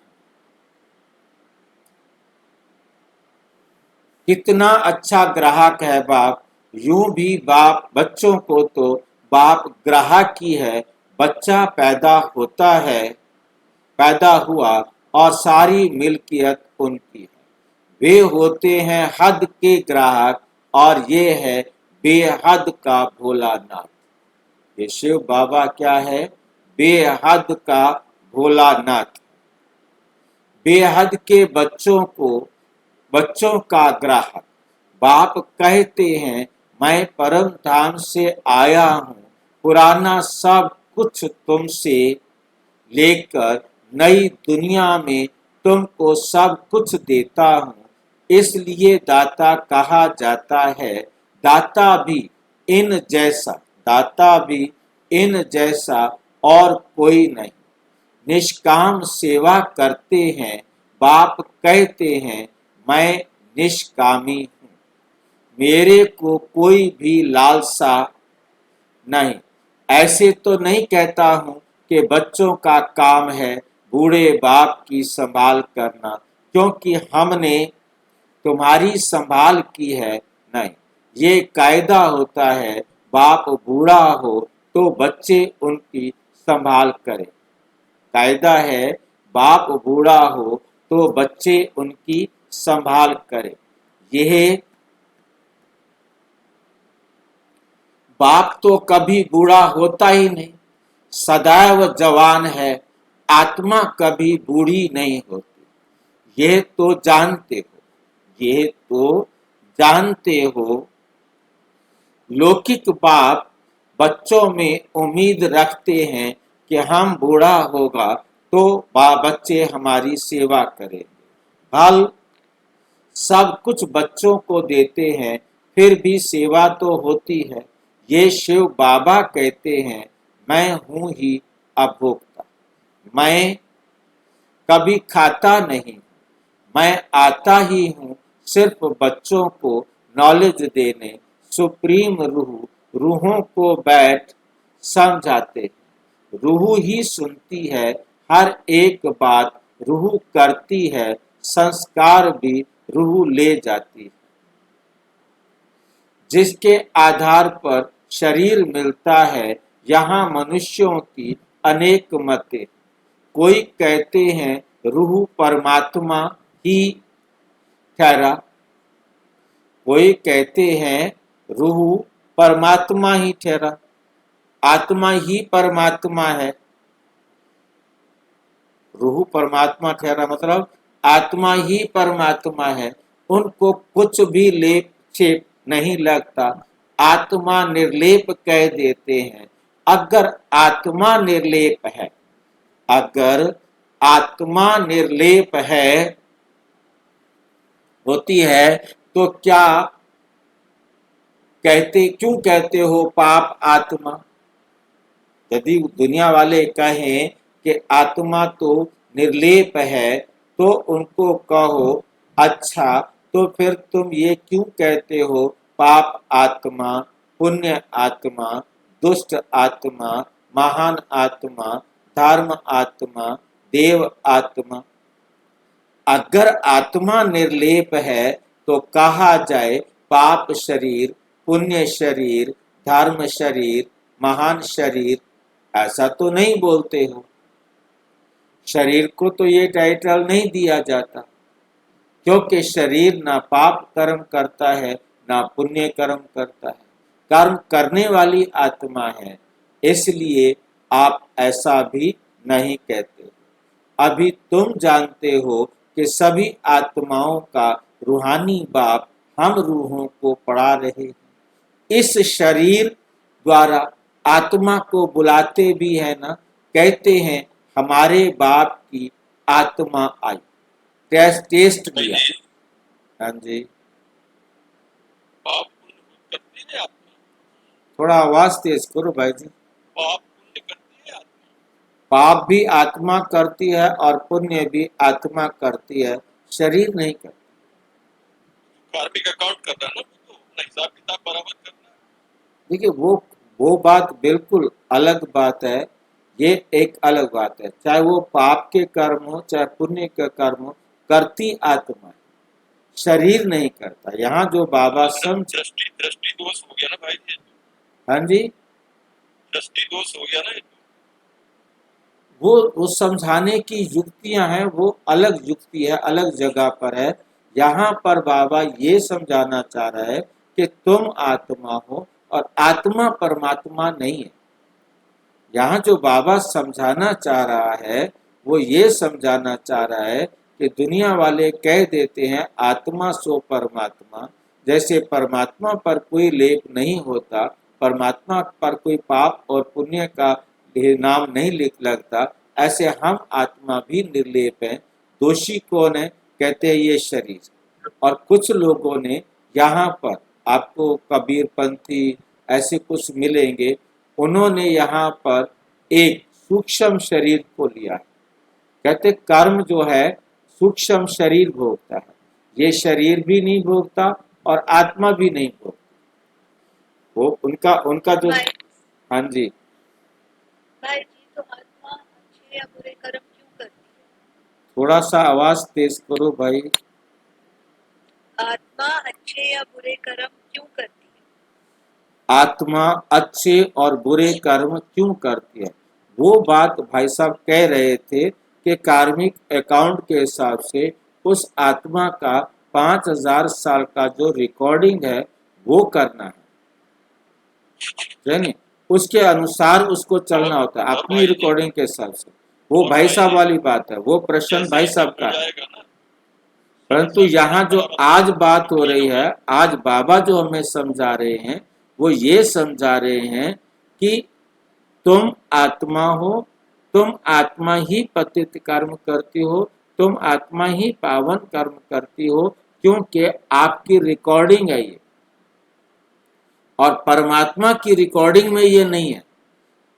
कितना अच्छा ग्राहक है बाप। यूं भी बाप बच्चों को तो बाप ग्राहक ही है। बच्चा पैदा होता है, पैदा हुआ और सारी मिल्कियत उनकी है। वे होते हैं हद के ग्राहक, और ये है बेहद का भोलानाथ। ये शिव बाबा क्या है? बेहद का भोलानाथ। बेहद के बच्चों का ग्राहक। बाप कहते हैं मैं परम धाम से आया हूँ, पुराना सब कुछ तुमसे लेकर नई दुनिया में तुमको सब कुछ देता हूँ। इसलिए दाता कहा जाता है। दाता भी इन जैसा, दाता भी इन जैसा और कोई नहीं। निष्काम सेवा करते हैं। बाप कहते हैं मैं निष्कामी हूँ, मेरे को कोई भी लालसा नहीं। ऐसे तो नहीं कहता हूँ कि बच्चों का काम है बूढ़े बाप की संभाल करना, क्योंकि हमने तुम्हारी संभाल की है। नहीं, ये कायदा होता है बाप बूढ़ा हो तो बच्चे उनकी संभाल करें। कायदा है, बाप बूढ़ा हो तो बच्चे उनकी संभाल करें। यह बाप तो कभी बूढ़ा होता ही नहीं, सदैव जवान है, आत्मा कभी बूढ़ी नहीं होती। यह तो जानते हो, यह तो जानते हो। लौकिक बाप बच्चों में उम्मीद रखते हैं कि हम बूढ़ा होगा तो बच्चे हमारी सेवा करेंगे। फल सब कुछ बच्चों को देते हैं, फिर भी सेवा तो होती है। ये शिव बाबा कहते हैं, मैं हूं ही अभोक्ता, मैं कभी खाता नहीं, मैं आता ही हूँ सिर्फ बच्चों को नॉलेज देने। सुप्रीम रूहों को बैठ समझाते, रूह ही सुनती है हर एक बात, रूह करती है संस्कार भी रूह ले जाती है। जिसके आधार पर शरीर मिलता है, यहाँ मनुष्यों की अनेक मतें। कोई कहते हैं रूह परमात्मा ही ठहरा, कोई कहते हैं रूह परमात्मा ही ठहरा, आत्मा ही परमात्मा है। रूह परमात्मा ठहरा मतलब आत्मा ही परमात्मा है। उनको कुछ भी लेप छेप नहीं लगता, आत्मा निर्लेप कह देते हैं। अगर आत्मा निर्लेप है, अगर आत्मा निर्लेप है होती है तो क्या क्यों कहते हो पाप आत्मा? यदि दुनिया वाले कहें कि आत्मा तो निर्लेप है तो उनको कहो, अच्छा तो फिर तुम ये क्यों कहते हो पाप आत्मा, पुण्य आत्मा, दुष्ट आत्मा, महान आत्मा, धर्म आत्मा, देव आत्मा? अगर आत्मा निर्लेप है तो कहा जाए पाप शरीर, पुण्य शरीर, धर्म शरीर, महान शरीर, ऐसा तो नहीं बोलते हो। शरीर को तो ये टाइटल नहीं दिया जाता, क्योंकि शरीर ना पाप कर्म करता है ना पुण्य कर्म करता है, कर्म करने वाली आत्मा है। इसलिए आप ऐसा भी नहीं कहते। अभी तुम जानते हो कि सभी आत्माओं का रूहानी बाप हम रूहों को पढ़ा रहे हैं। इस शरीर द्वारा आत्मा को बुलाते भी है ना, कहते हैं हमारे बाप की आत्मा आई। टेस्ट किया। हाँ जी, पाप पुण्य करती है आत्मा, थोड़ा आवाज तेज करो भाई जी। पाप पुण्य करती है आत्मा, पाप भी आत्मा करती है और पुण्य भी आत्मा करती है, शरीर नहीं करती। कार्मिक अकाउंट कर रहा है ना, वो तो अपना हिसाब किताब बराबर करना है। देखिए वो बात बिल्कुल अलग बात है, ये एक अलग बात है। चाहे वो पाप के कर्म हो चाहे पुण्य के कर्म हो, करती आत्मा है, शरीर नहीं करता। यहाँ जो बाबा समझ, दृष्टि दोष हो गया ना भाई जी, हाँ जी, दृष्टि दोष हो गया ना ये तो। वो समझाने की युक्तियां हैं, वो अलग युक्ति है, अलग जगह पर है। यहाँ पर बाबा ये समझाना चाह रहा है कि तुम आत्मा हो और आत्मा परमात्मा नहीं है। यहाँ जो बाबा समझाना चाह रहा है वो ये समझाना चाह रहा है कि दुनिया वाले कह देते हैं आत्मा सो परमात्मा, जैसे परमात्मा पर कोई लेप नहीं होता, परमात्मा पर कोई पाप और पुण्य का नाम नहीं लिख लगता, ऐसे हम आत्मा भी निर्लेप हैं। दोषी कौन है? कहते हैं ये शरीर। और कुछ लोगों ने यहाँ पर आपको कबीरपंथी ऐसे कुछ मिलेंगे, उन्होंने यहाँ पर एक सूक्ष्म शरीर को लिया है। कहते कर्म जो है सूक्ष्म शरीर भोगता है, ये शरीर भी नहीं भोगता और आत्मा भी नहीं भोगता। वो उनका उनका जो, हाँ जी, भाई जी, तो आत्मा अच्छे या बुरे कर्म क्यों करती है? थोड़ा सा आवाज तेज करो भाई। आत्मा अच्छे या बुरे कर्म क्यों करती है? आत्मा अच्छे और बुरे कर्म क्यों करती है। वो बात भाई साहब कह रहे थे कि कार्मिक अकाउंट के हिसाब से उस आत्मा का 5000 साल का जो रिकॉर्डिंग है वो करना है, नहीं, उसके अनुसार उसको चलना होता है अपनी रिकॉर्डिंग के हिसाब से। वो भाई साहब वाली बात है, वो प्रश्न भाई साहब का है। परंतु यहाँ जो आज बात हो रही है, आज बाबा जो हमें समझा रहे हैं वो ये समझा रहे हैं कि तुम आत्मा हो, तुम आत्मा ही पतित कर्म करती हो, तुम आत्मा ही पावन कर्म करती हो, क्योंकि आपकी रिकॉर्डिंग है ये, और परमात्मा की रिकॉर्डिंग में ये नहीं है।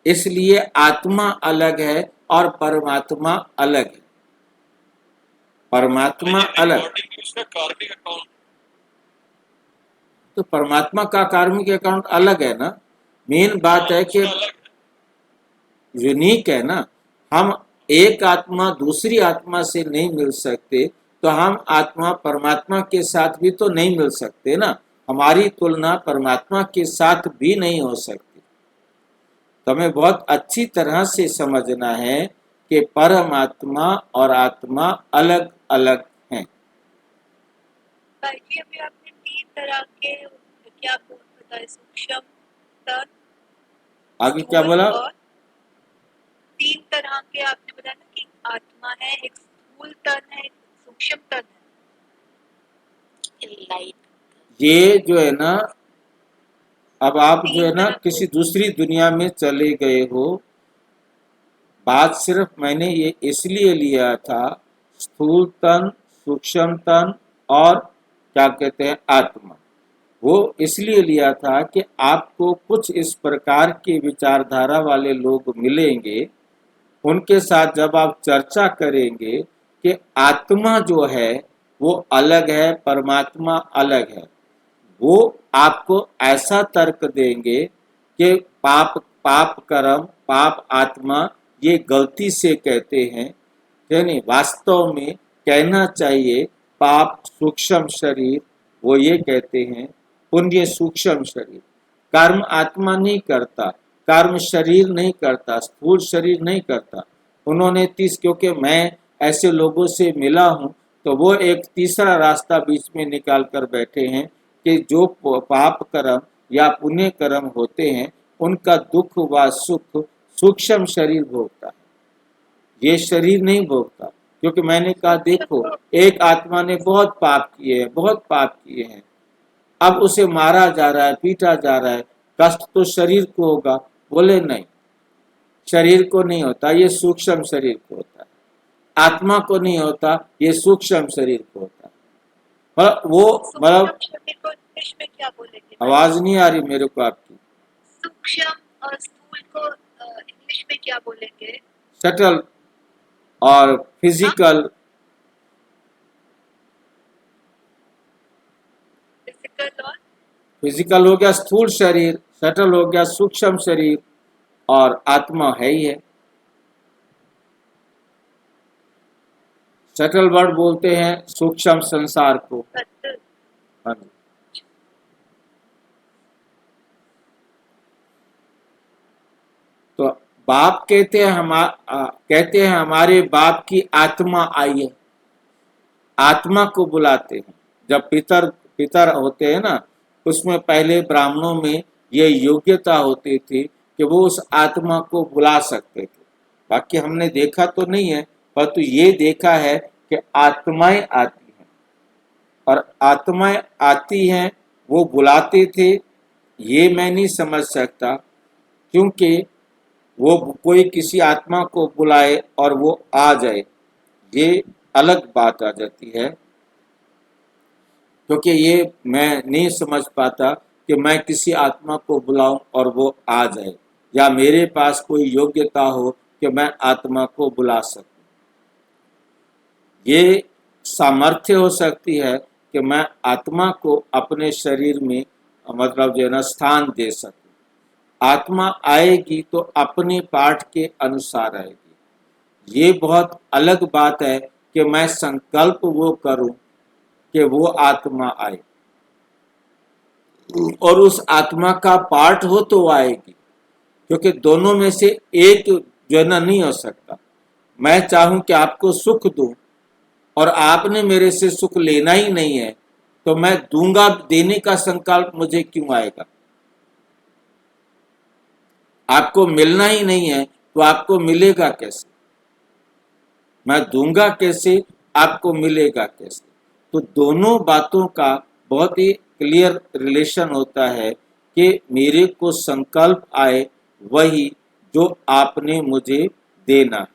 इसलिए आत्मा अलग है और परमात्मा अलग है। परमात्मा अलग, कार्मिक अकाउंट तो परमात्मा का कार्मिक अकाउंट अलग है ना। मेन बात है कि यूनिक है ना। हम एक आत्मा दूसरी आत्मा से नहीं मिल सकते, तो हम आत्मा परमात्मा के साथ भी तो नहीं मिल सकते ना। हमारी तुलना परमात्मा के साथ भी नहीं हो सकती। तो हमें बहुत अच्छी तरह से समझना है कि परमात्मा और आत्मा अलग अलग हैं। भाई जी अभी आपने 3 तरह के क्या बताए, सूक्ष्म तन, आगे क्या बोला? और 3 तरह के आपने बताया ना कि आत्मा है, एक स्थूल तन है, एक सूक्ष्म तन है, लाइट। ये जो है ना, अब आप जो है ना किसी दूसरी दुनिया में चले गए हो। बात सिर्फ मैंने ये इसलिए लिया था, स्थूल तन, सूक्ष्म तन और क्या कहते हैं आत्मा, वो इसलिए लिया था कि आपको कुछ इस प्रकार के विचारधारा वाले लोग मिलेंगे, उनके साथ जब आप चर्चा करेंगे कि आत्मा जो है वो अलग है, परमात्मा अलग है, वो आपको ऐसा तर्क देंगे कि पाप पाप कर्म पाप आत्मा ये गलती से कहते हैं, यानी वास्तव में कहना चाहिए पाप सूक्ष्म शरीर, वो ये कहते हैं पुण्य सूक्ष्म शरीर। कर्म आत्मा नहीं करता, कर्म शरीर नहीं करता, स्थूल शरीर नहीं करता। उन्होंने क्योंकि मैं ऐसे लोगों से मिला हूँ, तो वो एक तीसरा रास्ता बीच में निकाल कर बैठे हैं कि जो पाप कर्म या पुण्य कर्म होते हैं उनका दुख व सुख सूक्ष्म शरीर भोगता है, ये शरीर नहीं भोगता। क्योंकि मैंने कहा देखो, एक आत्मा ने बहुत पाप किए हैं, बहुत पाप किए हैं, अब उसे मारा जा रहा है, पीटा जा रहा है, कष्ट तो शरीर को होगा। बोले नहीं, शरीर को नहीं होता, ये सूक्ष्म शरीर को होता है। आत्मा को नहीं होता, ये सूक्ष्म शरीर को होता है। वो मतलब इंग्लिश में क्या बोलेंगे? आवाज नहीं आ रही मेरे को आपकी। सूक्ष्म और स्थूल को इंग्लिश में क्या बोलेंगे? सटल और फिजिकल। फिजिकल हो गया स्थूल शरीर, सटल हो गया सूक्ष्म शरीर, और आत्मा है ही है। सटल वर्ड बोलते हैं सूक्ष्म संसार को। हाँ जी। तो बाप कहते हैं हमारे बाप की आत्मा आई है, आत्मा को बुलाते हैं। जब पितर होते हैं ना, उसमें पहले ब्राह्मणों में ये योग्यता होती थी कि वो उस आत्मा को बुला सकते थे। बाकी हमने देखा तो नहीं है, परंतु ये देखा है कि आत्माएं आती हैं, और आत्माएं आती हैं वो बुलाते थे। ये मैं नहीं समझ सकता, क्योंकि वो कोई किसी आत्मा को बुलाए और वो आ जाए, ये अलग बात आ जाती है। क्योंकि ये मैं नहीं समझ पाता कि मैं किसी आत्मा को बुलाऊं और वो आ जाए, या मेरे पास कोई योग्यता हो कि मैं आत्मा को बुला सकूं। ये सामर्थ्य हो सकती है कि मैं आत्मा को अपने शरीर में मतलब जो है ना स्थान दे सकूं। आत्मा आएगी तो अपने पाठ के अनुसार आएगी। ये बहुत अलग बात है कि मैं संकल्प वो करूं कि वो आत्मा आए। और उस आत्मा का पार्ट हो तो वो आएगी, क्योंकि दोनों में से एक जो है ना नहीं हो सकता। मैं चाहूं कि आपको सुख दूं और आपने मेरे से सुख लेना ही नहीं है, तो मैं दूंगा, देने का संकल्प मुझे क्यों आएगा? आपको मिलना ही नहीं है तो आपको मिलेगा कैसे? मैं दूंगा कैसे, आपको मिलेगा कैसे? तो दोनों बातों का बहुत ही क्लियर रिलेशन होता है कि मेरे को संकल्प आए वही जो आपने मुझे देना है,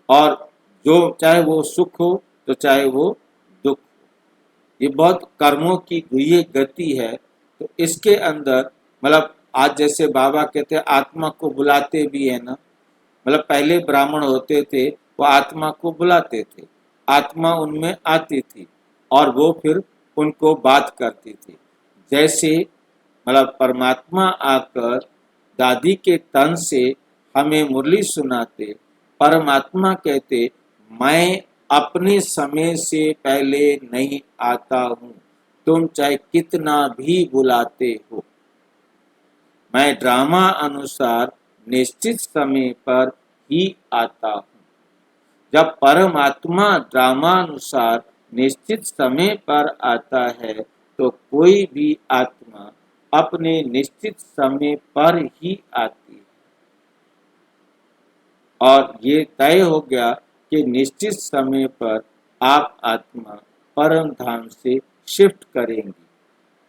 और जो चाहे वो सुख हो तो चाहे वो दुख हो। ये बहुत कर्मों की गुह्य गति है। तो इसके अंदर मतलब आज जैसे बाबा कहते हैं आत्मा को बुलाते भी है ना, मतलब पहले ब्राह्मण होते थे वो आत्मा को बुलाते थे, आत्मा उनमें आती थी और वो फिर उनको बात करती थी। जैसे मतलब परमात्मा आकर दादी के तन से हमें मुरली सुनाते, परमात्मा कहते मैं अपने समय से पहले नहीं आता हूँ, तुम चाहे कितना भी बुलाते हो। मैं ड्रामा अनुसार निश्चित समय पर ही आता हूँ। जब परमात्मा ड्रामा अनुसार निश्चित समय पर आता है तो कोई भी आत्मा अपने निश्चित समय पर ही आती है, और ये तय हो गया कि निश्चित समय पर आप आत्मा परम धाम से शिफ्ट करेंगी,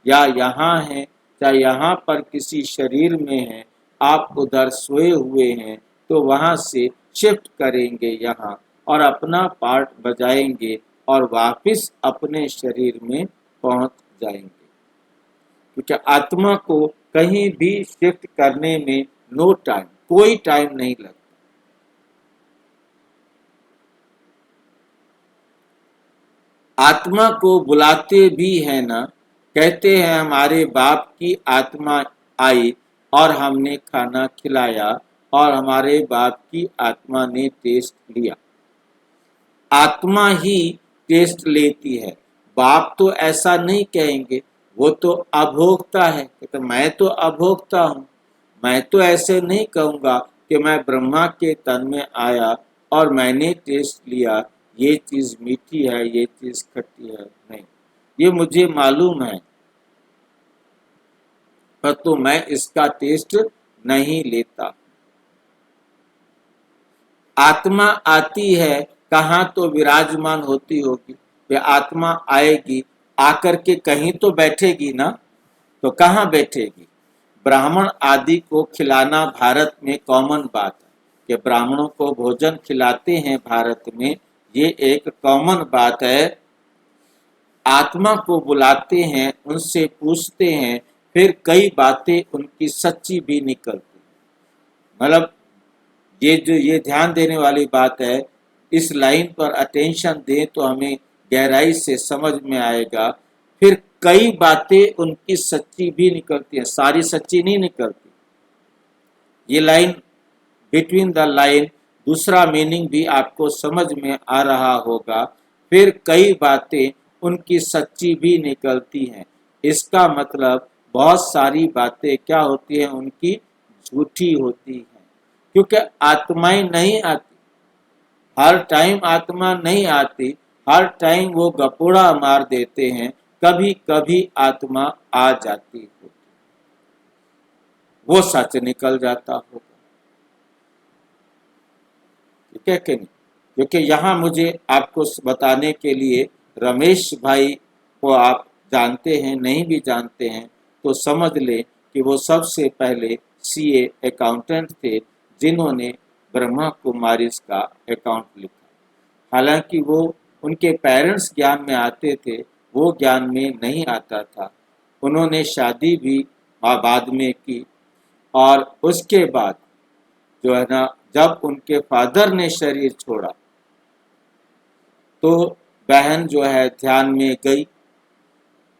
या यहाँ है चाहे यहाँ पर किसी शरीर में है, आप उधर सोए हुए हैं तो वहाँ से शिफ्ट करेंगे यहाँ और अपना पार्ट बजाएंगे और वापस अपने शरीर में पहुँच जाएंगे, क्योंकि आत्मा को कहीं भी शिफ्ट करने में नो टाइम, कोई टाइम नहीं लगता। आत्मा को बुलाते भी है ना, कहते हैं हमारे बाप की आत्मा आई और हमने खाना खिलाया और हमारे बाप की आत्मा ने टेस्ट लिया। आत्मा ही टेस्ट लेती है, बाप तो ऐसा नहीं कहेंगे, वो तो अभोक्ता है। तो मैं तो अभोक्ता हूँ, मैं तो ऐसे नहीं कहूँगा कि मैं ब्रह्मा के तन में आया और मैंने टेस्ट लिया, ये चीज मीठी है, ये चीज खट्टी है। नहीं, ये मुझे मालूम है, पर तो मैं इसका टेस्ट नहीं लेता। आत्मा आती है, कहाँ तो विराजमान होती होगी, वे आत्मा आएगी, आकर के कहीं तो बैठेगी ना, तो कहाँ बैठेगी? ब्राह्मण आदि को खिलाना भारत में कॉमन बात है कि ब्राह्मणों को भोजन खिलाते हैं भारत में, ये एक कॉमन बात है। आत्मा को बुलाते हैं, उनसे पूछते हैं, फिर कई बातें उनकी सच्ची भी निकलती, मतलब ये ध्यान देने वाली बात है। इस लाइन पर अटेंशन दें तो हमें गहराई से समझ में आएगा। फिर कई बातें उनकी सच्ची भी निकलती हैं, सारी सच्ची नहीं निकलती। ये लाइन बिटवीन द लाइन दूसरा मीनिंग भी आपको समझ में आ रहा होगा। फिर कई बातें उनकी सच्ची भी निकलती हैं, इसका मतलब बहुत सारी बातें क्या होती हैं, उनकी झूठी होती हैं, क्योंकि आत्माएं नहीं आती हर टाइम, आत्मा नहीं आती हर टाइम, वो गपोड़ा मार देते हैं, कभी कभी आत्मा आ जाती होती, वो सच निकल जाता होगा। ठीक है कि नहीं? क्योंकि यहाँ मुझे आपको बताने के लिए रमेश भाई को आप जानते हैं, नहीं भी जानते हैं तो समझ ले कि वो सबसे पहले सीए अकाउंटेंट थे जिन्होंने ब्रह्मा कुमारीज का अकाउंट लिखा। हालांकि वो उनके पेरेंट्स ज्ञान में आते थे, वो ज्ञान में नहीं आता था। उन्होंने शादी भी बाद में की, और उसके बाद जो है ना, जब उनके फादर ने शरीर छोड़ा तो बहन जो है ध्यान में गई।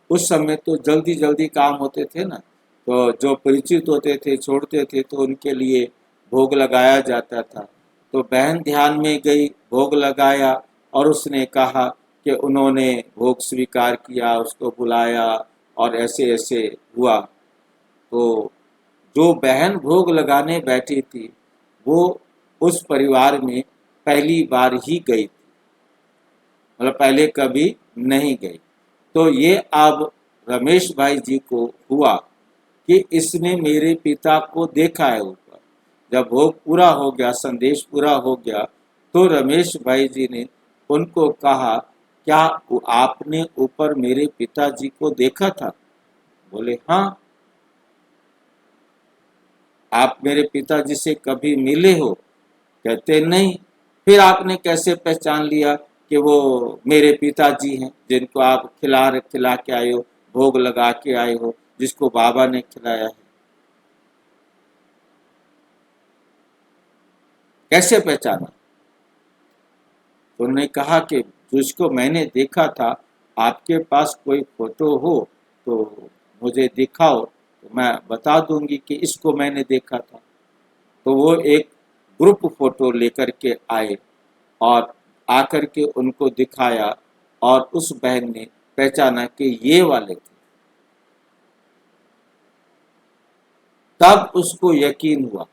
उस समय तो जल्दी जल्दी काम होते थे ना, तो जो परिचित होते थे छोड़ते थे तो उनके लिए भोग लगाया जाता था। तो बहन ध्यान में गई, भोग लगाया, और उसने कहा कि उन्होंने भोग स्वीकार किया, उसको बुलाया और ऐसे ऐसे हुआ। तो जो बहन भोग लगाने बैठी थी वो उस परिवार में पहली बार ही गई थी, मतलब पहले कभी नहीं गई। तो ये अब रमेश भाई जी को हुआ कि इसने मेरे पिता को देखा है ऊपर। जब भोग पूरा हो गया, संदेश पूरा हो गया, तो रमेश भाई जी ने उनको कहा, क्या आपने ऊपर मेरे पिताजी को देखा था? बोले हाँ। आप मेरे पिताजी से कभी मिले हो? कहते नहीं। फिर आपने कैसे पहचान लिया कि वो मेरे पिताजी हैं जिनको आप खिला के आए हो, भोग लगा के आए हो, जिसको बाबा ने खिलाया है? कैसे पहचाना? तो उन्होंने कहा कि जिसको मैंने देखा था, आपके पास कोई फोटो हो तो मुझे दिखाओ, तो मैं बता दूंगी कि इसको मैंने देखा था। तो वो एक ग्रुप फोटो लेकर के आए और आकर के उनको दिखाया और उस बहन ने पहचाना कि ये वाले थे। तब उसको यकीन हुआ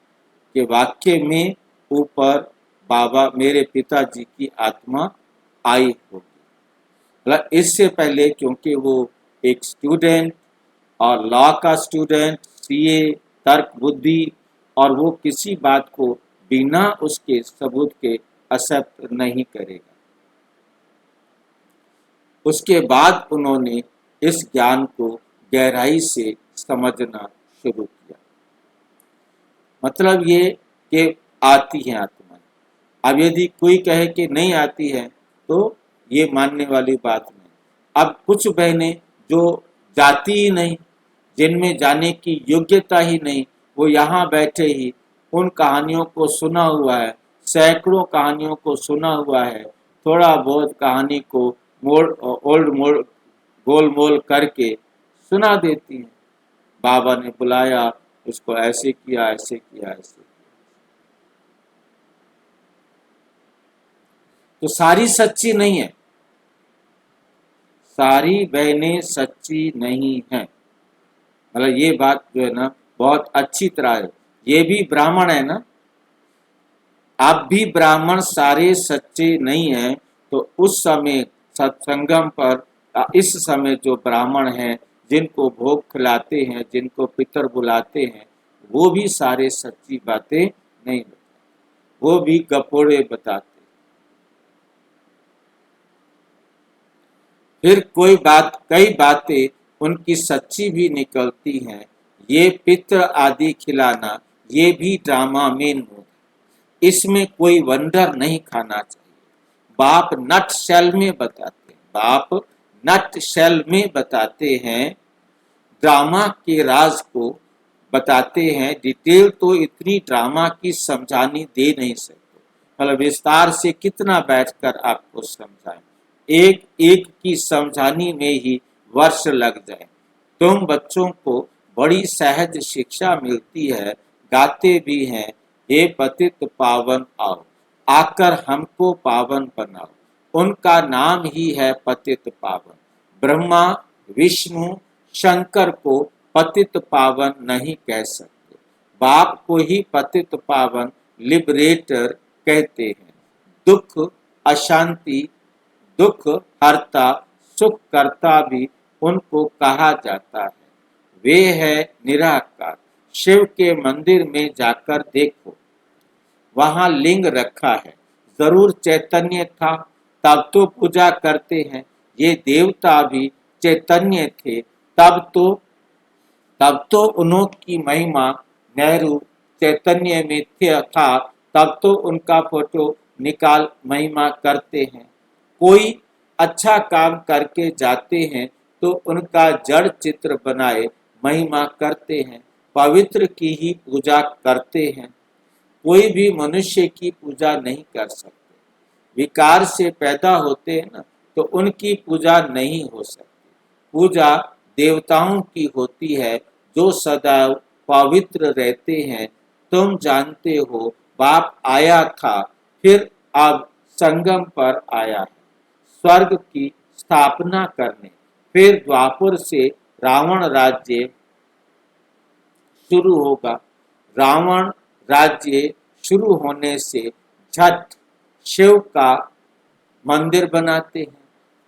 कि वाकई में ऊपर बाबा मेरे पिताजी की आत्मा आई होगी। मतलब इससे पहले, क्योंकि वो एक स्टूडेंट और लॉ का स्टूडेंट, सीए, तर्क बुद्धि, और वो किसी बात को बिना उसके सबूत के एक्सेप्ट नहीं करेगा। उसके बाद उन्होंने इस ज्ञान को गहराई से समझना शुरू किया। मतलब ये कि आती है आत्मा। अब यदि कोई कहे कि नहीं आती है तो ये मानने वाली बात नहीं। अब कुछ बहनें जो जाती ही नहीं, जिनमें जाने की योग्यता ही नहीं, वो यहाँ बैठे ही उन कहानियों को सुना हुआ है, सैकड़ों कहानियों को सुना हुआ है, थोड़ा बहुत कहानी को मोड़ गोल मोल करके सुना देती हैं। बाबा ने बुलाया, उसको ऐसे किया, ऐसे किया, ऐसे किया। तो सारी सच्ची नहीं है, सारी बहनें सच्ची नहीं है। मतलब ये बात जो है ना बहुत अच्छी तरह है। ये भी ब्राह्मण है ना, अब भी ब्राह्मण सारे सच्चे नहीं हैं। तो उस समय सत्संगम पर इस समय जो ब्राह्मण हैं, जिनको भोग खिलाते हैं, जिनको पितर बुलाते हैं, वो भी सारे सच्ची बातें नहीं बताते, वो भी गपोड़े बताते। फिर कई बातें उनकी सच्ची भी निकलती हैं। ये पित्र आदि खिलाना, ये भी ड्रामा में नोट है। इसमें कोई वंडर नहीं खाना चाहिए। बाप नट शेल में बताते हैं, बाप नट शेल में बताते हैं, ड्रामा के राज को बताते हैं। डिटेल तो इतनी ड्रामा की समझानी दे नहीं सकते, मतलब विस्तार से कितना बैठकर आपको समझाएं। एक एक की समझानी में ही वर्ष लग जाए। तुम बच्चों को बड़ी सहज शिक्षा मिलती है, गाते भी हैं, हे पतित पावन आओ, आकर हमको पावन बनाओ। उनका नाम ही है पतित पावन। ब्रह्मा, विष्णु, शंकर को पतित पावन नहीं कह सकते, बाप को ही पतित पावन लिबरेटर कहते हैं। दुख अशांति, दुख हरता, सुख करता भी उनको कहा जाता है। वे है निराकार। शिव के मंदिर में जाकर देखो, वहां लिंग रखा है, जरूर चैतन्य था, तब तो पूजा करते हैं। ये देवता भी चैतन्य थे, तब तो उनकी महिमा, नेहरू चैतन्य में था, तब तो उनका फोटो निकाल महिमा करते हैं। कोई अच्छा काम करके जाते हैं तो उनका जड़ चित्र बनाए महिमा करते हैं, पवित्र की ही पूजा करते हैं। कोई भी मनुष्य की पूजा नहीं कर सकते। विकार से पैदा होते हैं ना, तो उनकी पूजा नहीं हो सकती। पूजा देवताओं की होती है जो सदैव पवित्र रहते हैं। तुम जानते हो, बाप आया था, फिर अब संगम पर आया है स्वर्ग की स्थापना करने, फिर द्वापर से रावण राज्य शुरू होगा। रावण राज्य शुरू होने से झट शिव का मंदिर बनाते हैं।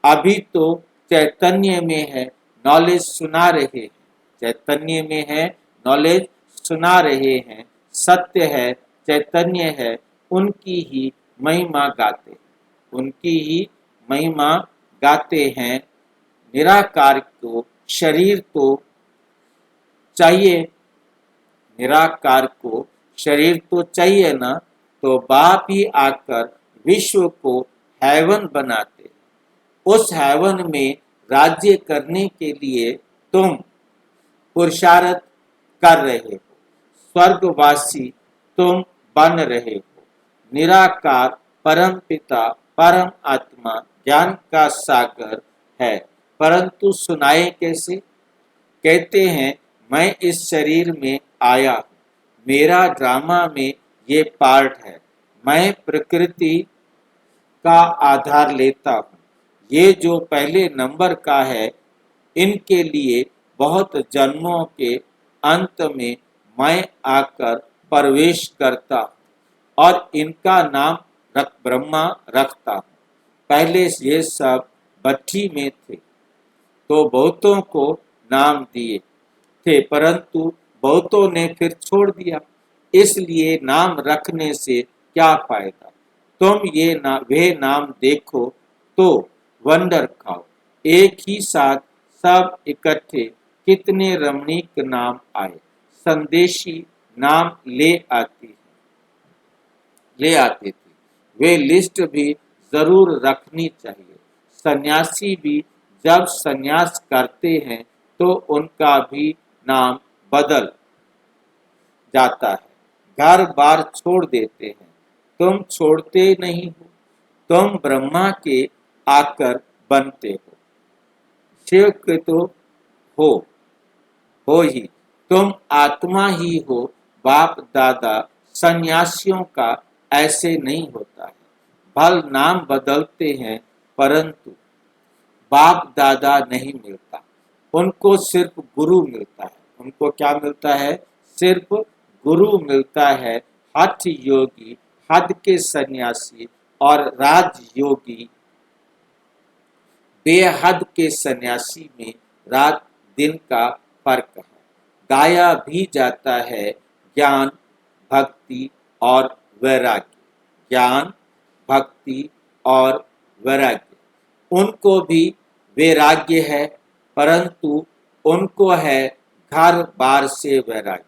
अभी तो चैतन्य में है, नॉलेज सुना रहे हैं, चैतन्य में है, नॉलेज सुना रहे हैं, सत्य है, चैतन्य है, उनकी ही महिमा गाते, उनकी ही महिमा गाते हैं। निराकार को शरीर तो चाहिए, निराकार को शरीर तो चाहिए ना, तो बाप ही आकर विश्व को हेवन बनाते। उस हेवन में राज्य करने के लिए तुम पुरुषार्थ कर रहे हो, स्वर्गवासी तुम बन रहे हो। निराकार परम पिता परम आत्मा ज्ञान का सागर है, परंतु सुनाए कैसे? कहते हैं मैं इस शरीर में आया हूँ, मेरा ड्रामा में ये पार्ट है, मैं प्रकृति का आधार लेता हूँ। ये जो पहले नंबर का है, इनके लिए बहुत जन्मों के अंत में मैं आकर प्रवेश करता हूँ और इनका नाम ब्रह्मा रखता हूँ। पहले ये सब भट्ठी में थे तो बहुतों को नाम दिए थे, परंतु बहुतों ने फिर छोड़ दिया, इसलिए नाम रखने से क्या फायदा। तुम वे नाम देखो तो वंडर खाओ। एक ही साथ सब इकट्ठे कितने रमणीक नाम आए। संदेशी नाम ले आते थे, वे लिस्ट भी जरूर रखनी चाहिए। सन्यासी भी जब सन्यास करते हैं तो उनका भी नाम बदल जाता है, घर बार छोड़ देते हैं। तुम छोड़ते नहीं हो, तुम ब्रह्मा के आकर बनते हो, शिव के तो हो ही, तुम आत्मा ही हो। बाप दादा सन्यासियों का ऐसे नहीं होता है, भल नाम बदलते हैं परंतु बाप दादा नहीं मिलता, उनको सिर्फ गुरु मिलता है। उनको क्या मिलता है? सिर्फ गुरु मिलता है। हठ योगी, हद के सन्यासी और राजयोगी बेहद के सन्यासी में रात दिन का फर्क है। गाया भी जाता है ज्ञान भक्ति और वैराग्य, ज्ञान भक्ति और वैराग्य। उनको भी वैराग्य है, परंतु उनको है घर बार से वैराग्य,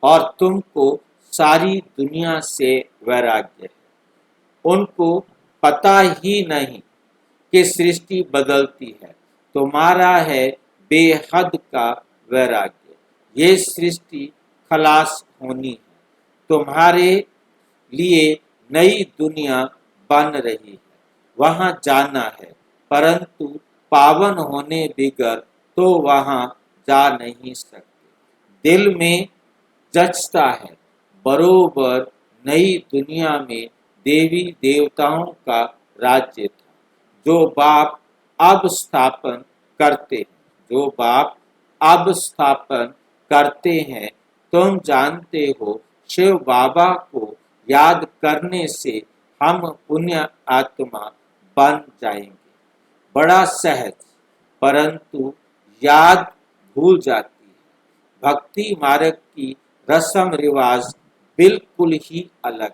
और तुमको सारी दुनिया से वैराग्य है। उनको पता ही नहीं कि सृष्टि बदलती है, तुम्हारा है बेहद का वैराग्य। ये सृष्टि खलास होनी है, तुम्हारे लिए नई दुनिया बन रही है, वहां जाना है, परंतु पावन होने बिगर तो वहां जा नहीं सकते। दिल में जचता है बरोबर नई दुनिया में देवी देवताओं का राज्य था, जो बाप अब स्थापन करते हैं, जो बाप अब स्थापन करते हैं। तुम जानते हो शिव बाबा को याद करने से हम पुण्य आत्मा बन जाएंगे। बड़ा सहज, परंतु याद भूल जाती है। भक्ति मार्ग की रस्म रिवाज बिल्कुल ही अलग है।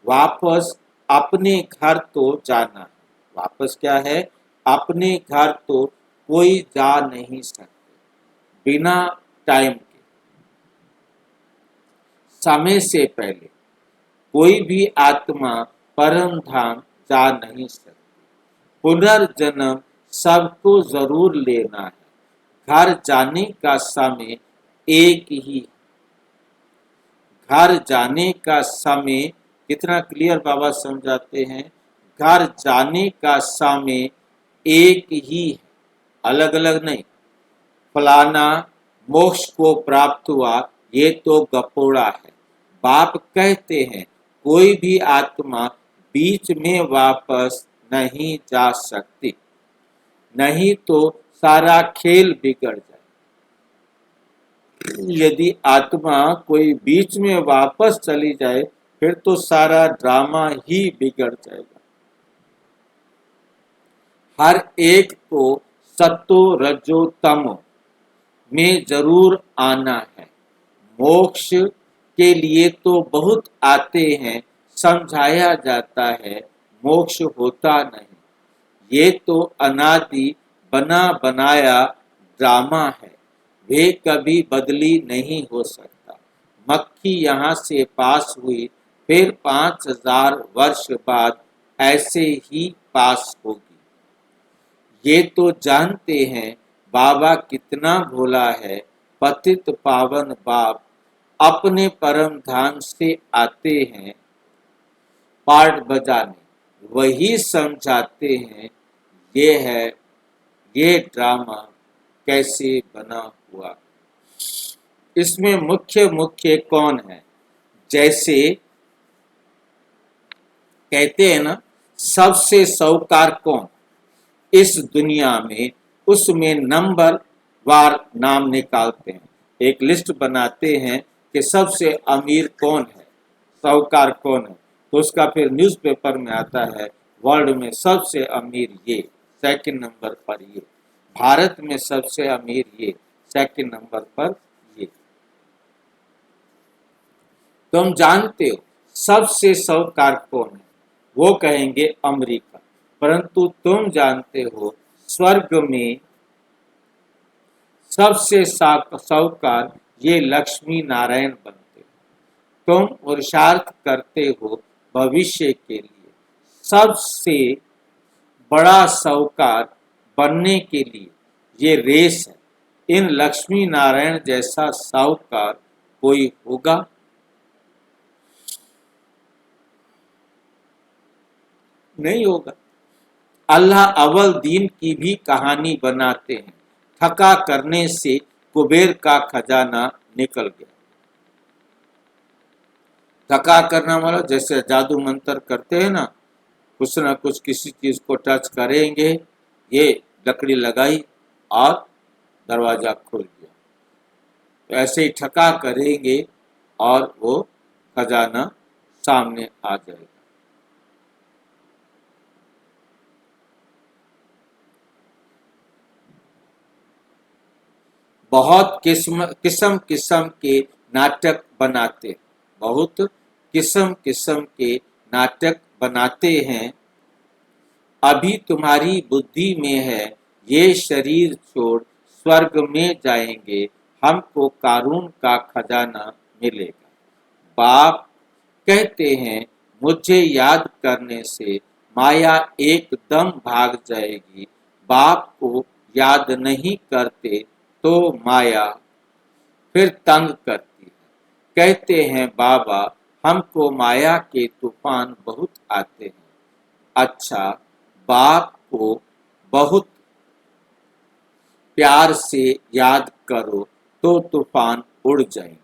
वापस अपने घर तो जाना है। वापस क्या है? अपने घर तो कोई जा नहीं सकते बिना टाइम के। समय से पहले कोई भी आत्मा परम धाम जा नहीं सकती। पुनर्जन्म सबको जरूर लेना है। घर जाने का समय एक ही, घर जाने का समय कितना क्लियर बाबा समझाते हैं। घर जाने का समय एक ही है, अलग अलग नहीं। फलाना मोक्ष को प्राप्त हुआ, ये तो गपोड़ा है। बाप कहते हैं कोई भी आत्मा बीच में वापस नहीं जा सकती, नहीं तो सारा खेल बिगड़ जाए। यदि आत्मा कोई बीच में वापस चली जाए फिर तो सारा ड्रामा ही बिगड़ जाएगा। हर एक को सत्तो रजो तमो में जरूर आना है। मोक्ष के लिए तो बहुत आते हैं, समझाया जाता है, मोक्ष होता नहीं। ये तो अनादि बना बनाया ड्रामा है, वे कभी बदली नहीं हो सकता। मक्खी यहाँ से पास हुई फिर 5000 वर्ष बाद ऐसे ही पास होगी। ये तो जानते हैं बाबा कितना भोला है। पतित पावन बाप अपने परम धाम से आते हैं पार्ट बजाने, वही समझाते हैं ये ड्रामा कैसे बना हुआ। इसमें मुख्य कौन है? जैसे कहते हैं ना, सबसे साहूकार कौन इस दुनिया में, उसमें नंबर वार नाम निकालते हैं, एक लिस्ट बनाते हैं कि सबसे अमीर कौन है, साहूकार कौन है, तो उसका फिर न्यूज़पेपर में आता है वर्ल्ड में सबसे अमीर ये, सेकंड नंबर पर ये, भारत में सबसे अमीर ये, सेकंड नंबर पर ये। तुम जानते हो सबसे साहूकार कौन है? वो कहेंगे अमेरिका। परंतु तुम जानते हो स्वर्ग में सबसे साहूकार ये लक्ष्मी नारायण बनते हो। तुम पुरुषार्थ करते हो भविष्य के लिए, सबसे बड़ा साहूकार बनने के लिए ये रेस है। इन लक्ष्मी नारायण जैसा साहूकार कोई होगा? नहीं होगा। अल्लाह अव्वल दीन की भी कहानी बनाते हैं। थका करने से कुबेर का खजाना निकल गया। थका करना मतलब जैसे जादू मंत्र करते हैं ना, कुछ ना कुछ किसी चीज को टच करेंगे, ये लकड़ी लगाई और दरवाजा खुल गया, तो ऐसे ही ठका करेंगे और वो खजाना सामने आ जाएगा। बहुत किस्म किस्म के नाटक बनाते, बहुत किस्म के नाटक बनाते हैं। अभी तुम्हारी बुद्धि में है ये शरीर छोड़ स्वर्ग में जाएंगे, हमको कारून का खजाना मिलेगा। बाप कहते हैं मुझे याद करने से माया एकदम भाग जाएगी। बाप को याद नहीं करते तो माया फिर तंग करती है। कहते हैं बाबा हमको माया के तूफान बहुत आते हैं। अच्छा, बाप को बहुत प्यार से याद करो तो तूफान उड़ जाएंगे।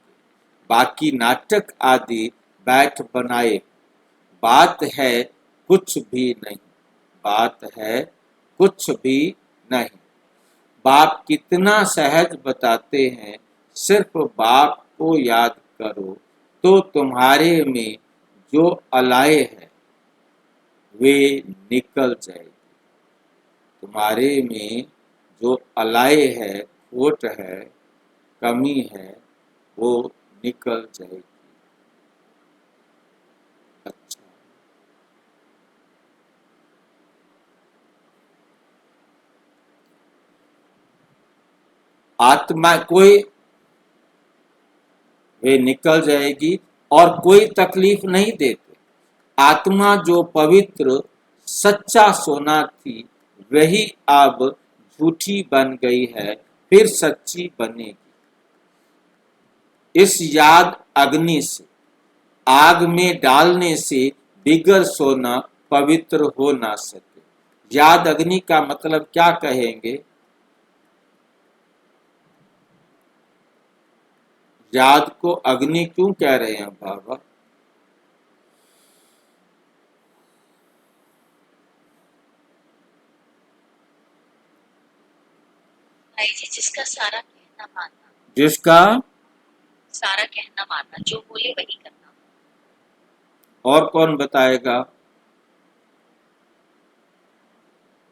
बाकी नाटक आदि बैठ बनाए, बात है कुछ भी नहीं, बात है कुछ भी नहीं। बाप कितना सहज बताते हैं, सिर्फ बाप को याद करो तो तुम्हारे में जो अलाए है वे निकल जाएगी। तुम्हारे में जो अलाए है, खोट है, कमी है, वो निकल जाएगी। अच्छा, आत्मा कोई वे निकल जाएगी और कोई तकलीफ नहीं देते। आत्मा जो पवित्र सच्चा सोना थी वही अब झूठी बन गई है, फिर सच्ची बनेगी। इस याद अग्नि से आग में डालने से बिगर सोना पवित्र हो ना सके। याद अग्नि का मतलब क्या कहेंगे? याद को अग्नि क्यों कह रहे हैं बाबा? भाई जी, जिसका सारा कहना मानना, जिसका सारा कहना मानना, जो बोले वही करना। और कौन बताएगा?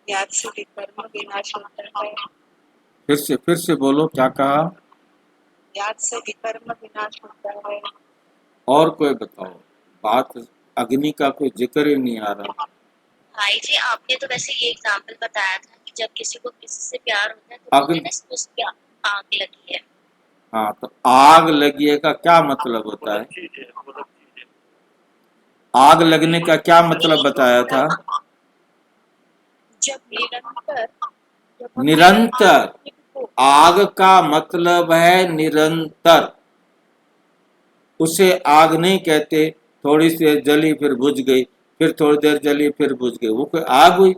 याद से विकर्म विनाश होता है। फिर से बोलो, क्या कहा? याद से विकर्म विनाश होता है। और कोई बताओ। बात अग्नि का कोई जिक्र ही नहीं आ रहा। भाई जी, आपने तो वैसे ये एग्जाम्पल बताया था कि जब किसी को किसी से प्यार होता है तो अग्नि, बोलते हैं उसकी आग लगी है। हाँ, तो आग लगी का क्या मतलब होता है? चीज है, गलत चीज है। आग लगने का क्या मतलब बताया था? जब निरंतर, जब हम निरंतर। को आग का मतलब है निरंतर। उसे आग नहीं कहते थोड़ी सी देर जली फिर बुझ गई, फिर थोड़ी देर जली फिर बुझ गई, वो कोई आग हुई?